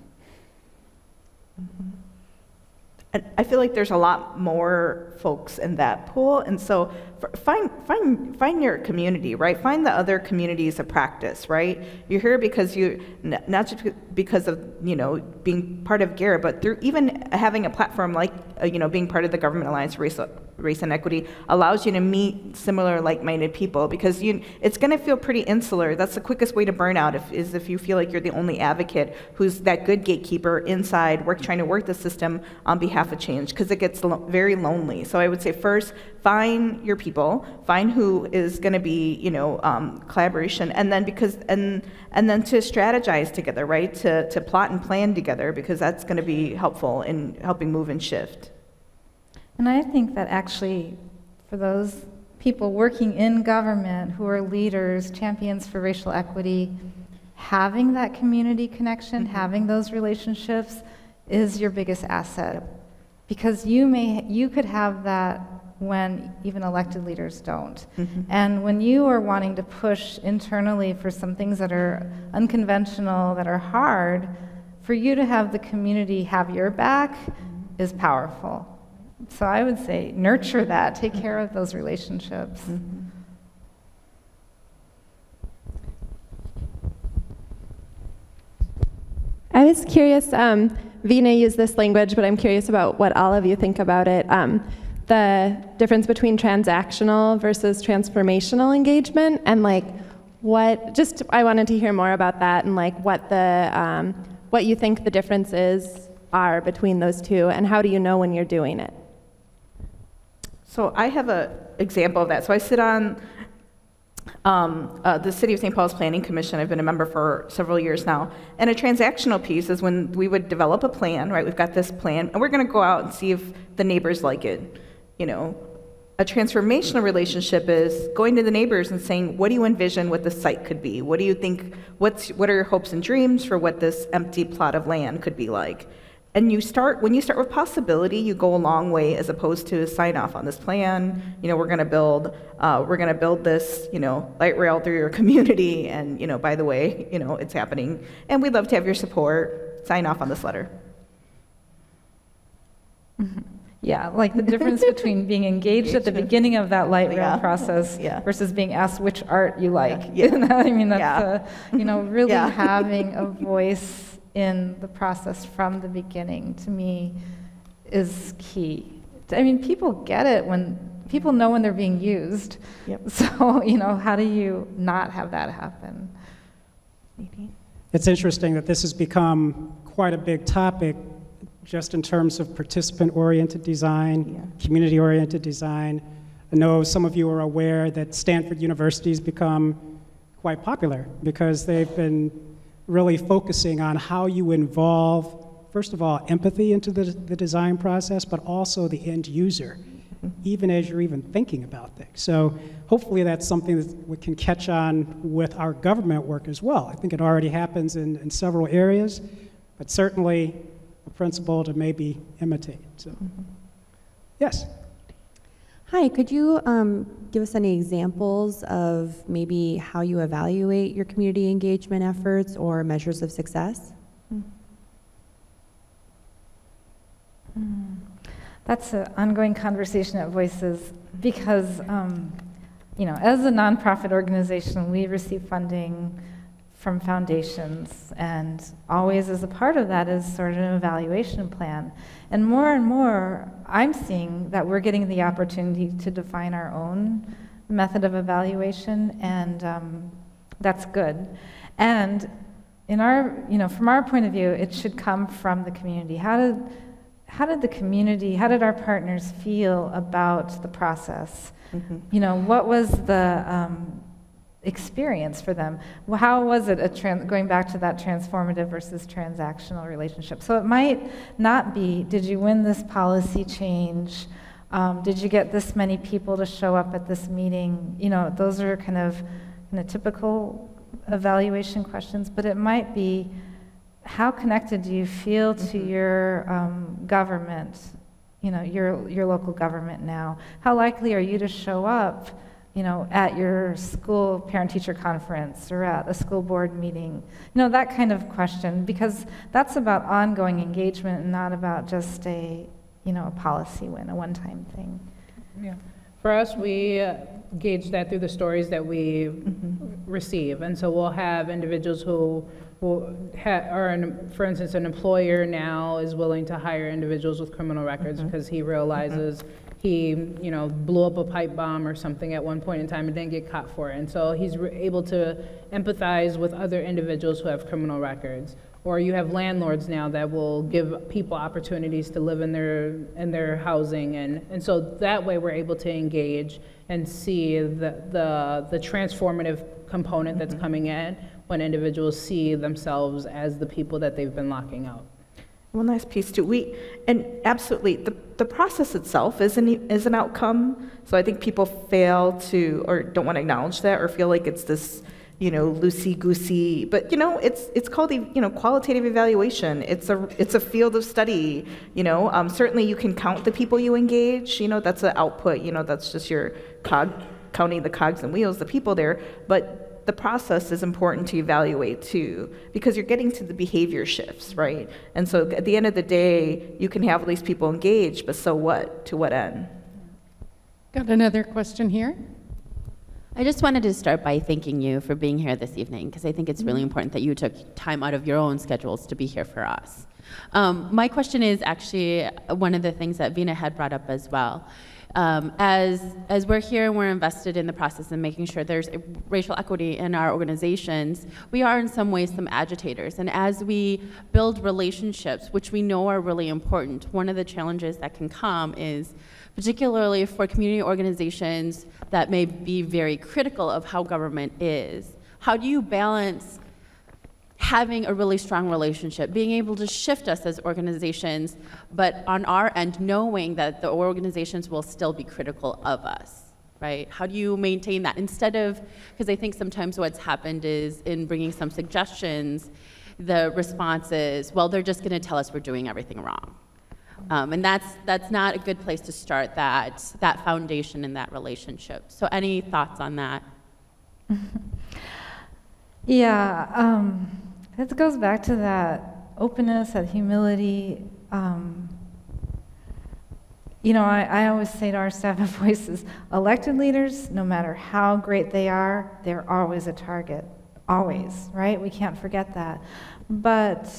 Speaker 9: I feel like there's a lot more folks in that pool, and so find your community, right? Find the other communities of practice, right? You're here because not just because of being part of GARE, but through even having a platform like being part of the Government Alliance for Race and Equity allows you to meet similar like-minded people, because it's going to feel pretty insular. That's the quickest way to burn out if you feel like you're the only advocate who's that good gatekeeper inside trying to work the system on behalf of change, because it gets very lonely. So I would say first, find your people, find who is going to be collaboration, and then and then to strategize together, right? To plot and plan together, because that's going to be helpful in helping move and shift.
Speaker 8: And I think that actually, for those people working in government who are leaders, champions for racial equity, having that community connection, having those relationships is your biggest asset. Because you could have that when even elected leaders don't. And when you are wanting to push internally for some things that are unconventional, that are hard, for you to have the community have your back is powerful. So I would say nurture that, take care of those relationships.
Speaker 12: I was curious, Vina used this language, but I'm curious about what all of you think about it. The difference between transactional versus transformational engagement, and I wanted to hear more about that, and what you think the differences are between those two, and how do you know when you're doing it?
Speaker 9: So I have an example of that. So I sit on the City of St. Paul's Planning Commission. I've been a member for several years now. And a transactional piece is when we would develop a plan, right? We've got this plan, and we're going to go out and see if the neighbors like it. A transformational relationship is going to the neighbors and saying, what do you envision what the site could be? What do you think, what are your hopes and dreams for what this empty plot of land could be like? And when you start with possibility, you go a long way, as opposed to sign off on this plan. We're going to build this, light rail through your community, and by the way, it's happening, and we'd love to have your support. Sign off on this letter.
Speaker 8: Yeah, like the difference between being engaged at the beginning of that light rail process versus being asked which art you like. I mean, that's really having a voice in the process from the beginning, to me, is key. I mean, people get it people know when they're being used. So, how do you not have that happen?
Speaker 6: It's interesting that this has become quite a big topic, just in terms of participant-oriented design, community-oriented design. I know some of you are aware that Stanford University has become quite popular because they've been really focusing on how you involve, first of all, empathy into the design process, but also the end user, even as you're even thinking about things. So hopefully that's something that we can catch on with our government work as well. I think it already happens in several areas, but certainly a principle to maybe imitate. So, yes.
Speaker 12: Hi, could you give us any examples of maybe how you evaluate your community engagement efforts or measures of success?
Speaker 8: That's an ongoing conversation at Voices, because as a nonprofit organization, we receive funding from foundations, and always as a part of that is sort of an evaluation plan. And more, I'm seeing that we're getting the opportunity to define our own method of evaluation, and that's good. And in our, from our point of view, it should come from the community. How did our partners feel about the process? What was the experience for them? How was it going back to that transformative versus transactional relationship? So it might not be, did you win this policy change? Did you get this many people to show up at this meeting? Those are kind of typical evaluation questions, but it might be, how connected do you feel to your government your local government now? How likely are you to show up, at your school parent-teacher conference or at a school board meeting? That kind of question, because that's about ongoing engagement and not about just a policy win, a one-time thing.
Speaker 7: Yeah. For us, we gauge that through the stories that we receive. And so we'll have individuals who are, for instance, an employer now is willing to hire individuals with criminal records because he realizes he, blew up a pipe bomb or something at one point in time and didn't get caught for it. And so he's able to empathize with other individuals who have criminal records. Or you have landlords now that will give people opportunities to live in their housing, and so that way we're able to engage and see the transformative component that's coming in when individuals see themselves as the people that they've been locking out.
Speaker 9: One nice piece too. And absolutely, the process itself is an outcome. So I think people fail to, or don't want to acknowledge that, or feel like it's this, loosey-goosey, but it's called qualitative evaluation. It's a field of study. Certainly you can count the people you engage. That's an output. That's just your counting the cogs and wheels, the people there. But the process is important to evaluate too, because you're getting to the behavior shifts, right? And so at the end of the day, you can have all these people engaged, but so what? To what end?
Speaker 11: Got another question here.
Speaker 13: I just wanted to start by thanking you for being here this evening, because I think it's really important that you took time out of your own schedules to be here for us. My question is actually one of the things that Vina had brought up as well. As we're here and we're invested in the process of making sure there's racial equity in our organizations, we are in some ways some agitators. And as we build relationships, which we know are really important, one of the challenges that can come is, particularly for community organizations that may be very critical of how government is, how do you balance having a really strong relationship, being able to shift us as organizations, but on our end, knowing that the organizations will still be critical of us, right? How do you maintain that instead of, because I think sometimes what's happened is in bringing some suggestions, the response is, well, they're just gonna tell us we're doing everything wrong. And that's not a good place to start that foundation in that relationship. So any thoughts on that?
Speaker 8: Yeah, it goes back to that openness, that humility. I always say to our staff of voices, elected leaders, no matter how great they are, they're always a target, always, right? We can't forget that. But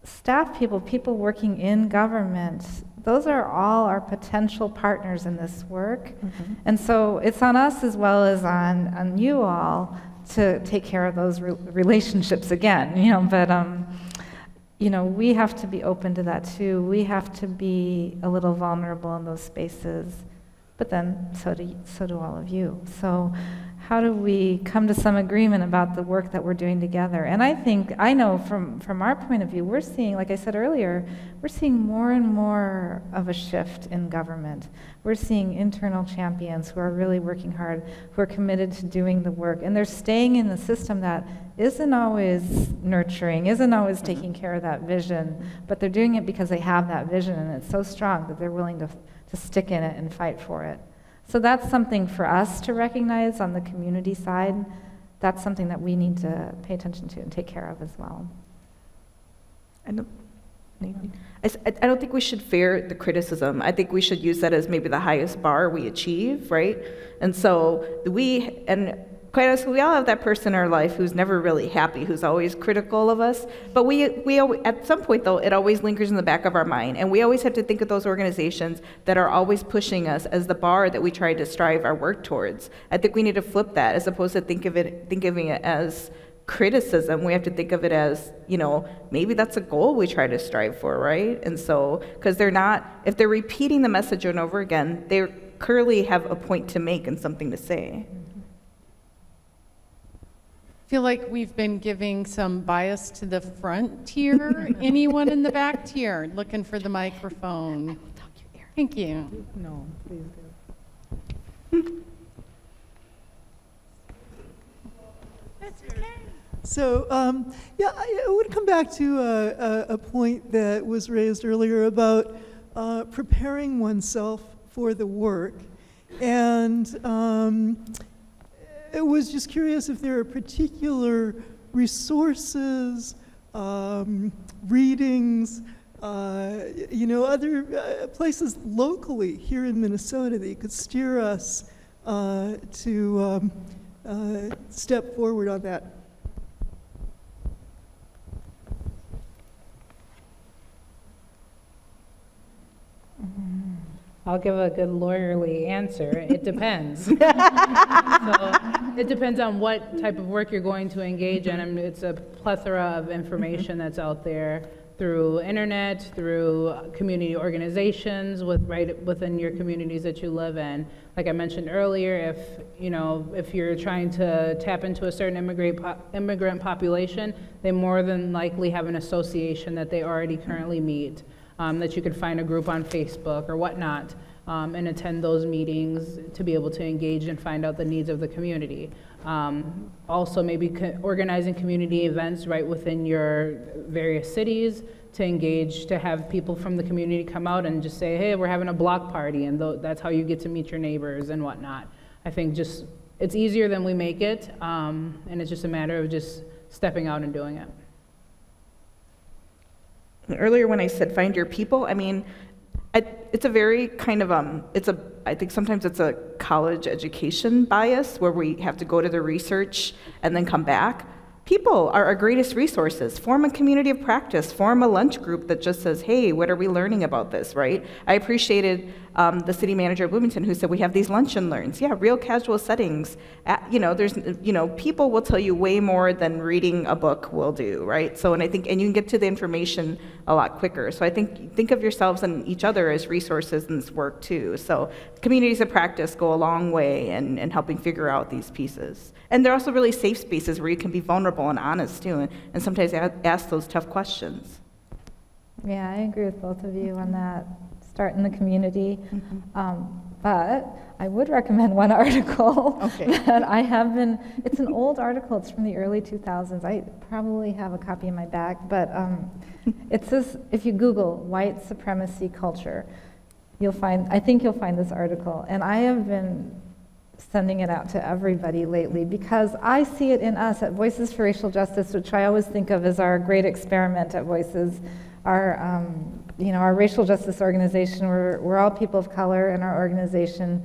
Speaker 8: staff people working in government, those are all our potential partners in this work. And so it's on us as well as on you all to take care of those relationships again, but we have to be open to that too. We have to be a little vulnerable in those spaces, but then so do all of you. So how do we come to some agreement about the work that we're doing together? And I know from our point of view, we're seeing, like I said earlier, we're seeing more and more of a shift in government. We're seeing internal champions who are really working hard, who are committed to doing the work, and they're staying in the system that isn't always nurturing, isn't always taking care of that vision, but they're doing it because they have that vision, and it's so strong that they're willing to stick in it and fight for it. So that's something for us to recognize on the community side. That's something that we need to pay attention to and take care of as well.
Speaker 9: I don't think we should fear the criticism. I think we should use that as maybe the highest bar we achieve, right? And so quite honestly, we all have that person in our life who's never really happy, who's always critical of us. But we at some point, though, it always lingers in the back of our mind. And we always have to think of those organizations that are always pushing us as the bar that we try to strive our work towards. I think we need to flip that as opposed to thinking it as criticism. We have to think of it as, maybe that's a goal we try to strive for, right? And so, because if they're repeating the message over and over again, they clearly have a point to make and something to say.
Speaker 11: I feel like we've been giving some bias to the front here. Anyone in the back here looking for the microphone? Thank you.
Speaker 2: No, please do.
Speaker 11: That's okay.
Speaker 14: So, I would come back to a point that was raised earlier about preparing oneself for the work. And I was just curious if there are particular resources, readings, other places locally here in Minnesota that you could steer us to step forward on that.
Speaker 15: I'll give a good lawyerly answer. It depends. So it depends on what type of work you're going to engage in. I mean, it's a plethora of information that's out there through internet, through community organizations right within your communities that you live in. Like I mentioned earlier, if you're trying to tap into a certain immigrant population, they more than likely have an association that they already currently meet. That you could find a group on Facebook or whatnot, and attend those meetings to be able to engage and find out the needs of the community. Also maybe organizing community events right within your various cities to engage, to have people from the community come out and just say, hey, we're having a block party, and that's how you get to meet your neighbors and whatnot. I think just, it's easier than we make it, and it's just a matter of just stepping out and doing it.
Speaker 9: Earlier when I said find your people, I mean, it's a very kind of, I think sometimes it's a college education bias where we have to go to the research and then come back. People are our greatest resources. Form a community of practice, form a lunch group that just says, hey, what are we learning about this, right? I appreciated the city manager of Bloomington who said we have these lunch and learns. Yeah, real casual settings. People will tell you way more than reading a book will do, right? So, and I think, and you can get to the information a lot quicker. So I think of yourselves and each other as resources in this work too. So communities of practice go a long way in helping figure out these pieces. And they're also really safe spaces where you can be vulnerable and honest too, and sometimes ask those tough questions.
Speaker 8: Yeah, I agree with both of you on that. Start in the community. But I would recommend one article that I have been, it's an old article, it's from the early 2000s. I probably have a copy in my bag, but it says, if you Google white supremacy culture, I think you'll find this article. And I have been sending it out to everybody lately because I see it in us at Voices for Racial Justice, which I always think of as our great experiment at Voices. Our racial justice organization, we're all people of color in our organization,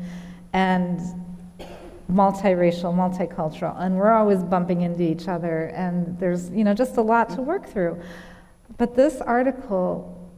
Speaker 8: and multiracial, multicultural, and we're always bumping into each other, and there's just a lot to work through. But this article,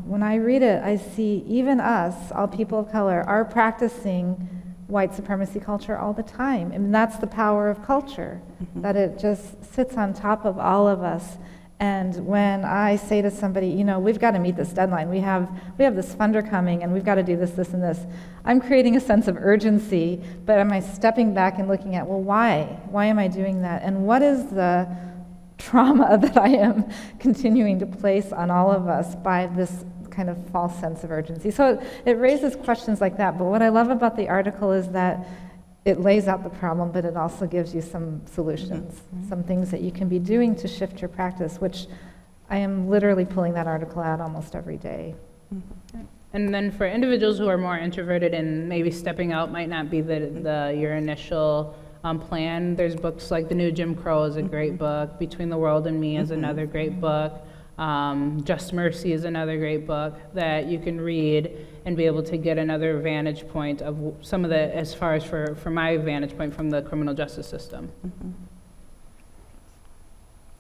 Speaker 8: when I read it, I see even us, all people of color, are practicing white supremacy culture all the time. And that's the power of culture, that it just sits on top of all of us. And when I say to somebody, we've got to meet this deadline, we have this funder coming and we've got to do this, this, and this, I'm creating a sense of urgency, but am I stepping back and looking at, well, why? Why am I doing that? And what is the trauma that I am continuing to place on all of us by this kind of false sense of urgency? So it raises questions like that, but what I love about the article is that it lays out the problem, but it also gives you some solutions, some things that you can be doing to shift your practice, which I am literally pulling that article out almost every day.
Speaker 7: And then for individuals who are more introverted and maybe stepping out might not be your initial plan, there's books like The New Jim Crow is a great book, Between the World and Me is another great book, Just Mercy is another great book that you can read and be able to get another vantage point of some of the, as far as for my vantage point from the criminal justice system.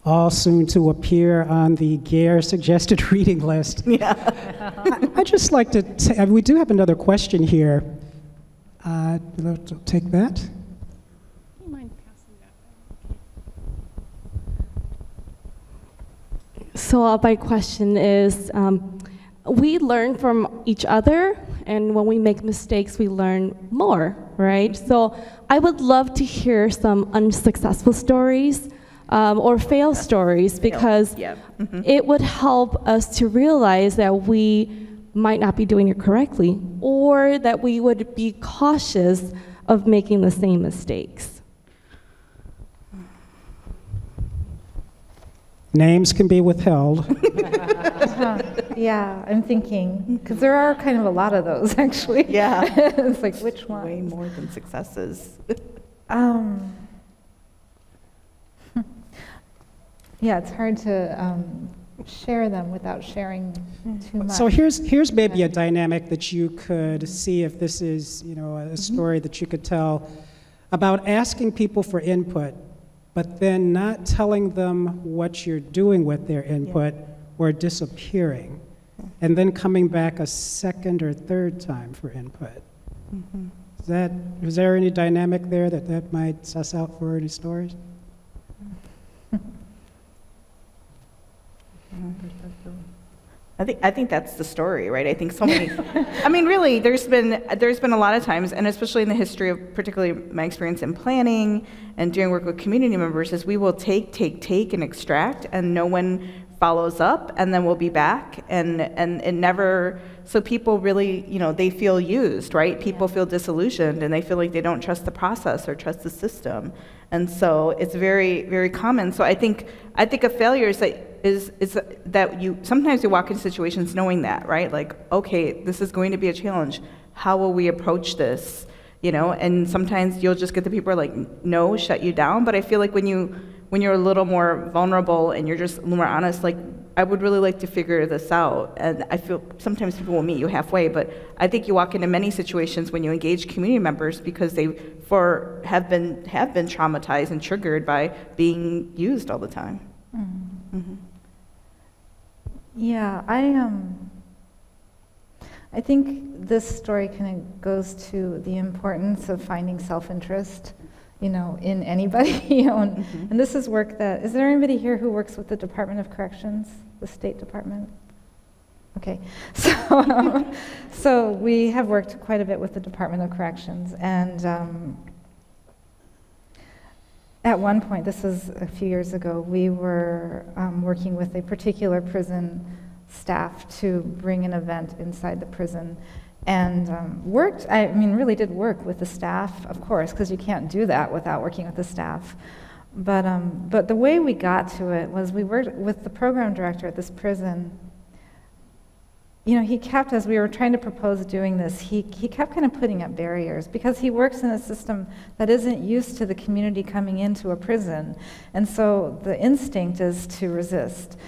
Speaker 6: All soon to appear on the GARE suggested reading list. Yeah. I'd just like to say, we do have another question here. Let's take that.
Speaker 11: Do you mind passing that?
Speaker 16: So my question is, we learn from each other, and when we make mistakes, we learn more, right? So I would love to hear some unsuccessful stories or fail stories, because it would help us to realize that we might not be doing it correctly, or that we would be cautious of making the same mistakes.
Speaker 6: Names can be withheld.
Speaker 8: Yeah, I'm thinking, because there are kind of a lot of those, actually.
Speaker 9: Yeah.
Speaker 8: It's like, which one?
Speaker 9: Way more than successes.
Speaker 8: Yeah, it's hard to share them without sharing too much.
Speaker 6: So here's maybe a dynamic that you could see if this is, you know, a story that you could tell about asking people for input, but then not telling them what you're doing with their input or disappearing, and then coming back a second or third time for input. Is there any dynamic there that might suss out for any stories?
Speaker 9: I think that's the story, right? I think so many. I mean, really, there's been a lot of times, and especially in the history of particularly my experience in planning and doing work with community members, is we will take, and extract, and no one follows up, and then we'll be back, and it never. So people really, you know, they feel used, right? People feel disillusioned, and they feel like they don't trust the process or trust the system, and so it's very, very common. So I think a failure is that you sometimes you walk into situations knowing that, right? Like, okay, this is going to be a challenge. How will we approach this? You know, and sometimes you'll just get the people who are like, no, shut you down. But I feel like when you're a little more vulnerable and you're just a little more honest, like, I would really like to figure this out. And I feel sometimes people will meet you halfway, but I think you walk into many situations when you engage community members because they have been traumatized and triggered by being used all the time.
Speaker 8: Yeah, I think this story kind of goes to the importance of finding self-interest, you know, in anybody. You know, and this is work that, is there anybody here who works with the Department of Corrections, the State Department? Okay, so we have worked quite a bit with the Department of Corrections, and at one point, this was a few years ago, we were working with a particular prison staff to bring an event inside the prison, and really did work with the staff, of course, because you can't do that without working with the staff. But the way we got to it was we worked with the program director at this prison. You know, he kept, as we were trying to propose doing this, he kept kind of putting up barriers because he works in a system that isn't used to the community coming into a prison. And so the instinct is to resist.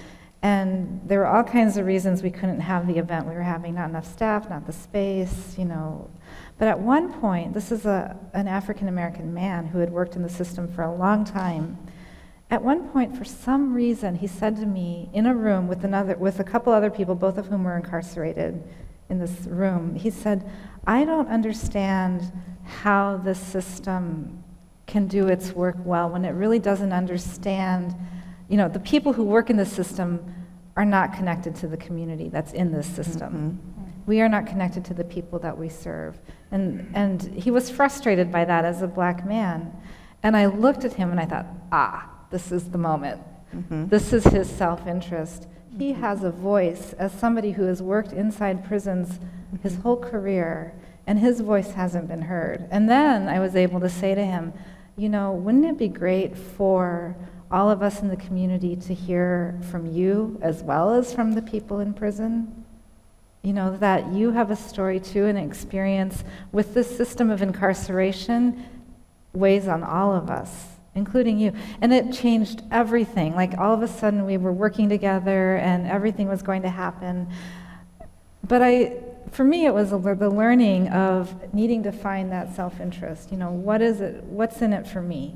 Speaker 8: And there were all kinds of reasons we couldn't have the event we were having, not enough staff, not the space, you know. But at one point, this is an African-American man who had worked in the system for a long time. At one point, for some reason, he said to me in a room with a couple other people, both of whom were incarcerated in this room, he said, I don't understand how this system can do its work well when it really doesn't understand, you know, the people who work in the system are not connected to the community that's in this system. We are not connected to the people that we serve. And he was frustrated by that as a black man. And I looked at him and I thought, this is the moment. This is his self-interest. He has a voice as somebody who has worked inside prisons his whole career, and his voice hasn't been heard. And then I was able to say to him, you know, wouldn't it be great for all of us in the community to hear from you as well as from the people in prison? You know, that you have a story too, an experience with this system of incarceration weighs on all of us, including you. And it changed everything. Like all of a sudden we were working together and everything was going to happen. But for me, it was the learning of needing to find that self-interest. You know, what is it? What's in it for me?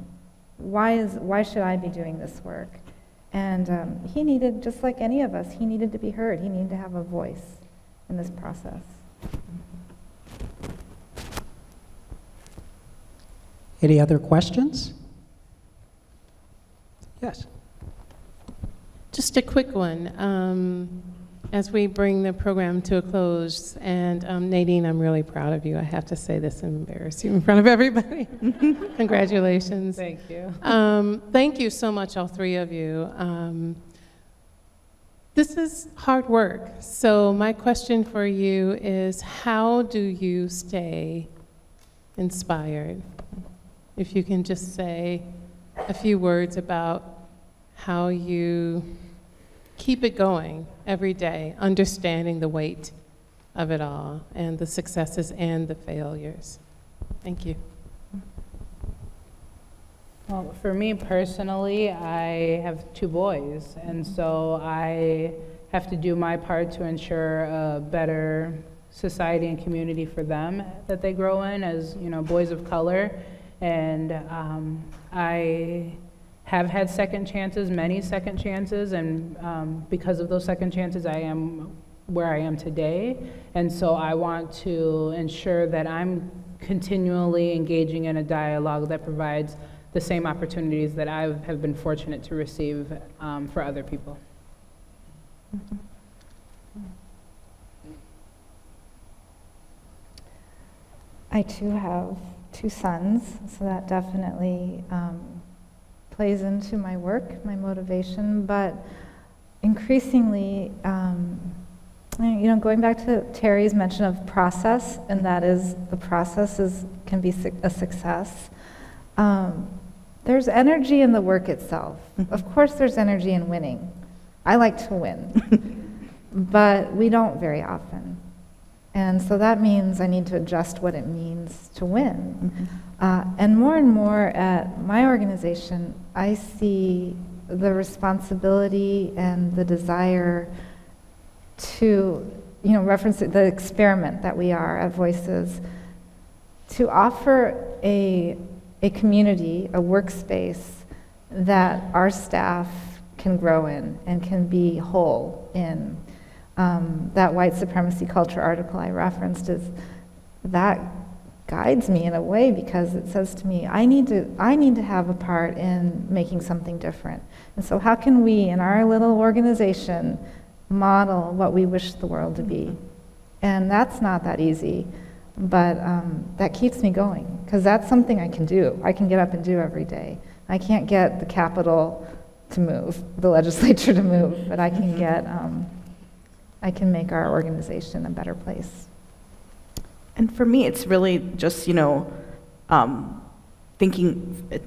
Speaker 8: Why should I be doing this work? And he needed, just like any of us, he needed to be heard. He needed to have a voice in this process.
Speaker 6: Any other questions? Yes.
Speaker 17: Just a quick one. As we bring the program to a close, and Nadine, I'm really proud of you. I have to say this and embarrass you in front of everybody. Congratulations.
Speaker 15: Thank you.
Speaker 17: Thank you so much, all three of you. This is hard work. So my question for you is, how do you stay inspired? If you can just say a few words about how you keep it going every day, understanding the weight of it all and the successes and the failures. Thank you.
Speaker 15: Well, for me personally, I have 2 boys, and so I have to do my part to ensure a better society and community for them that they grow in as, you know, boys of color. And I have had second chances, many second chances, and because of those second chances, I am where I am today. And so I want to ensure that I'm continually engaging in a dialogue that provides the same opportunities that I have been fortunate to receive for other people.
Speaker 8: I too have 2 sons, so that definitely plays into my work, my motivation, but increasingly, you know, going back to Terry's mention of process, and that is the process can be a success. There's energy in the work itself. Of course there's energy in winning. I like to win, but we don't very often. And so that means I need to adjust what it means to win. And more at my organization, I see the responsibility and the desire to, you know, reference the experiment that we are at Voices, to offer a community, a workspace that our staff can grow in and can be whole in. That white supremacy culture article I referenced that guides me in a way, because it says to me, I need to have a part in making something different. And so how can we, in our little organization, model what we wish the world to be? And that's not that easy. But that keeps me going, because that's something I can do. I can get up and do every day. I can't get the Capitol to move, the legislature to move, but I can get, I can make our organization a better place.
Speaker 9: And for me, it's really just, you know, thinking,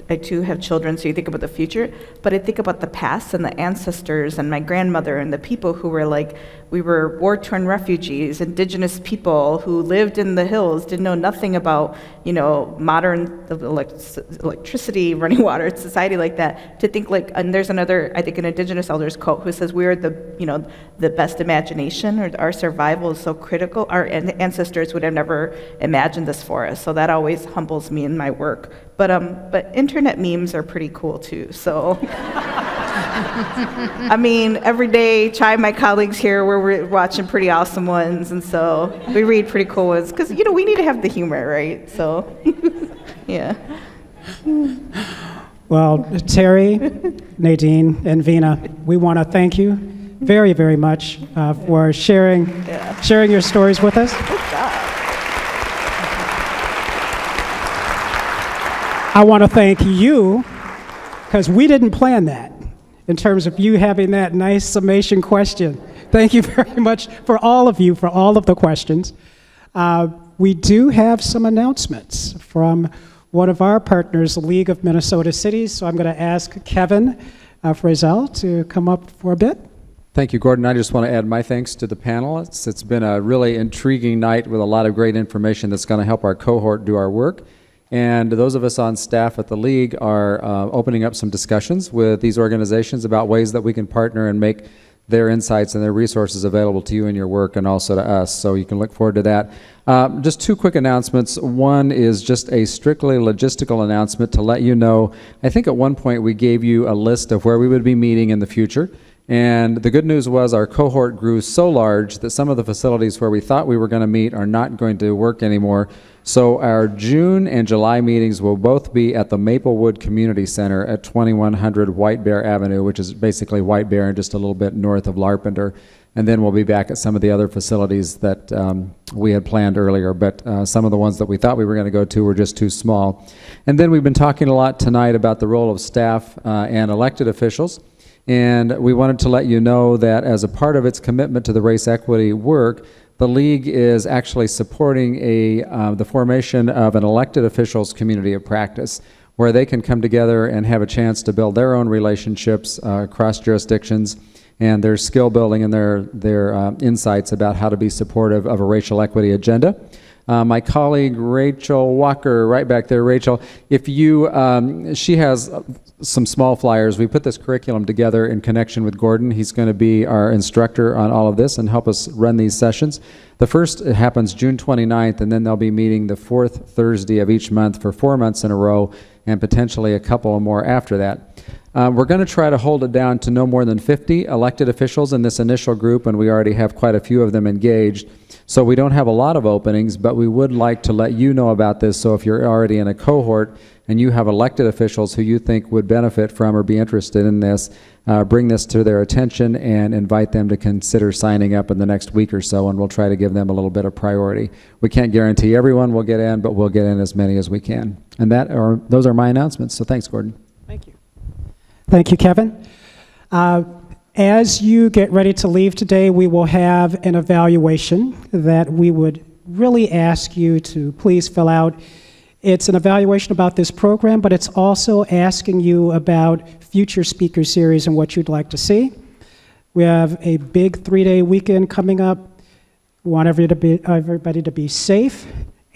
Speaker 9: I too have children, so you think about the future, but I think about the past and the ancestors and my grandmother and the people who were like, we were war-torn refugees, indigenous people who lived in the hills, didn't know nothing about, you know, modern electricity, running water, society like that. To think like, and there's another, I think an indigenous elders quote who says, we are the, you know, the best imagination, or our survival is so critical. Our ancestors would have never imagined this for us. So that always humbles me in my work. But internet memes are pretty cool too, so. I mean, every day, Chai and my colleagues here, we're watching pretty awesome ones, and so we read pretty cool ones, because, you know, we need to have the humor, right? So, yeah.
Speaker 6: Well, Terri, Nadine, and Vina, we want to thank you very, very much for sharing your stories with us.
Speaker 9: Good job.
Speaker 6: I want to thank you, because we didn't plan that, in terms of you having that nice summation question. Thank you very much for all of you, for all of the questions. We do have some announcements from one of our partners, the League of Minnesota Cities, so I'm going to ask Kevin Frizzell to come up for a bit.
Speaker 18: Thank you, Gordon. I just want to add my thanks to the panelists. It's been a really intriguing night with a lot of great information that's going to help our cohort do our work. And those of us on staff at the League are opening up some discussions with these organizations about ways that we can partner and make their insights and their resources available to you in your work and also to us. So you can look forward to that. Just 2 quick announcements. One is just a strictly logistical announcement to let you know. I think at one point we gave you a list of where we would be meeting in the future. And the good news was our cohort grew so large that some of the facilities where we thought we were going to meet are not going to work anymore. So our June and July meetings will both be at the Maplewood Community Center at 2100 White Bear Avenue, which is basically White Bear and just a little bit north of Larpenteur. And then we'll be back at some of the other facilities that we had planned earlier, but some of the ones that we thought we were going to go to were just too small. And then we've been talking a lot tonight about the role of staff and elected officials. And we wanted to let you know that as a part of its commitment to the race equity work, the League is actually supporting the formation of an elected officials community of practice. where they can come together and have a chance to build their own relationships across jurisdictions, and their skill building and their insights about how to be supportive of a racial equity agenda. My colleague Rachel Walker, right back there, Rachel, if you, she has some small flyers. We put this curriculum together in connection with Gordon. He's going to be our instructor on all of this and help us run these sessions. The first happens June 29th, and then they'll be meeting the fourth Thursday of each month for 4 months in a row, and potentially a couple more after that. We're going to try to hold it down to no more than 50 elected officials in this initial group, and we already have quite a few of them engaged. So we don't have a lot of openings, but we would like to let you know about this. So if you're already in a cohort and you have elected officials who you think would benefit from or be interested in this, bring this to their attention and invite them to consider signing up in the next week or so, and we'll try to give them a little bit of priority. We can't guarantee everyone will get in, but we'll get in as many as we can. And those are my announcements. So thanks, Gordon.
Speaker 6: Thank you. Thank you, Kevin. As you get ready to leave today, we will have an evaluation that we would really ask you to please fill out. It's an evaluation about this program, but it's also asking you about future speaker series and what you'd like to see. We have a big 3-day weekend coming up. We want everybody to be safe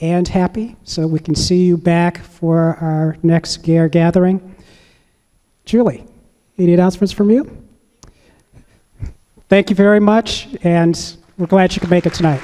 Speaker 6: and happy, so we can see you back for our next GARE gathering. Julie, any announcements from you? Thank you very much, and we're glad you could make it tonight.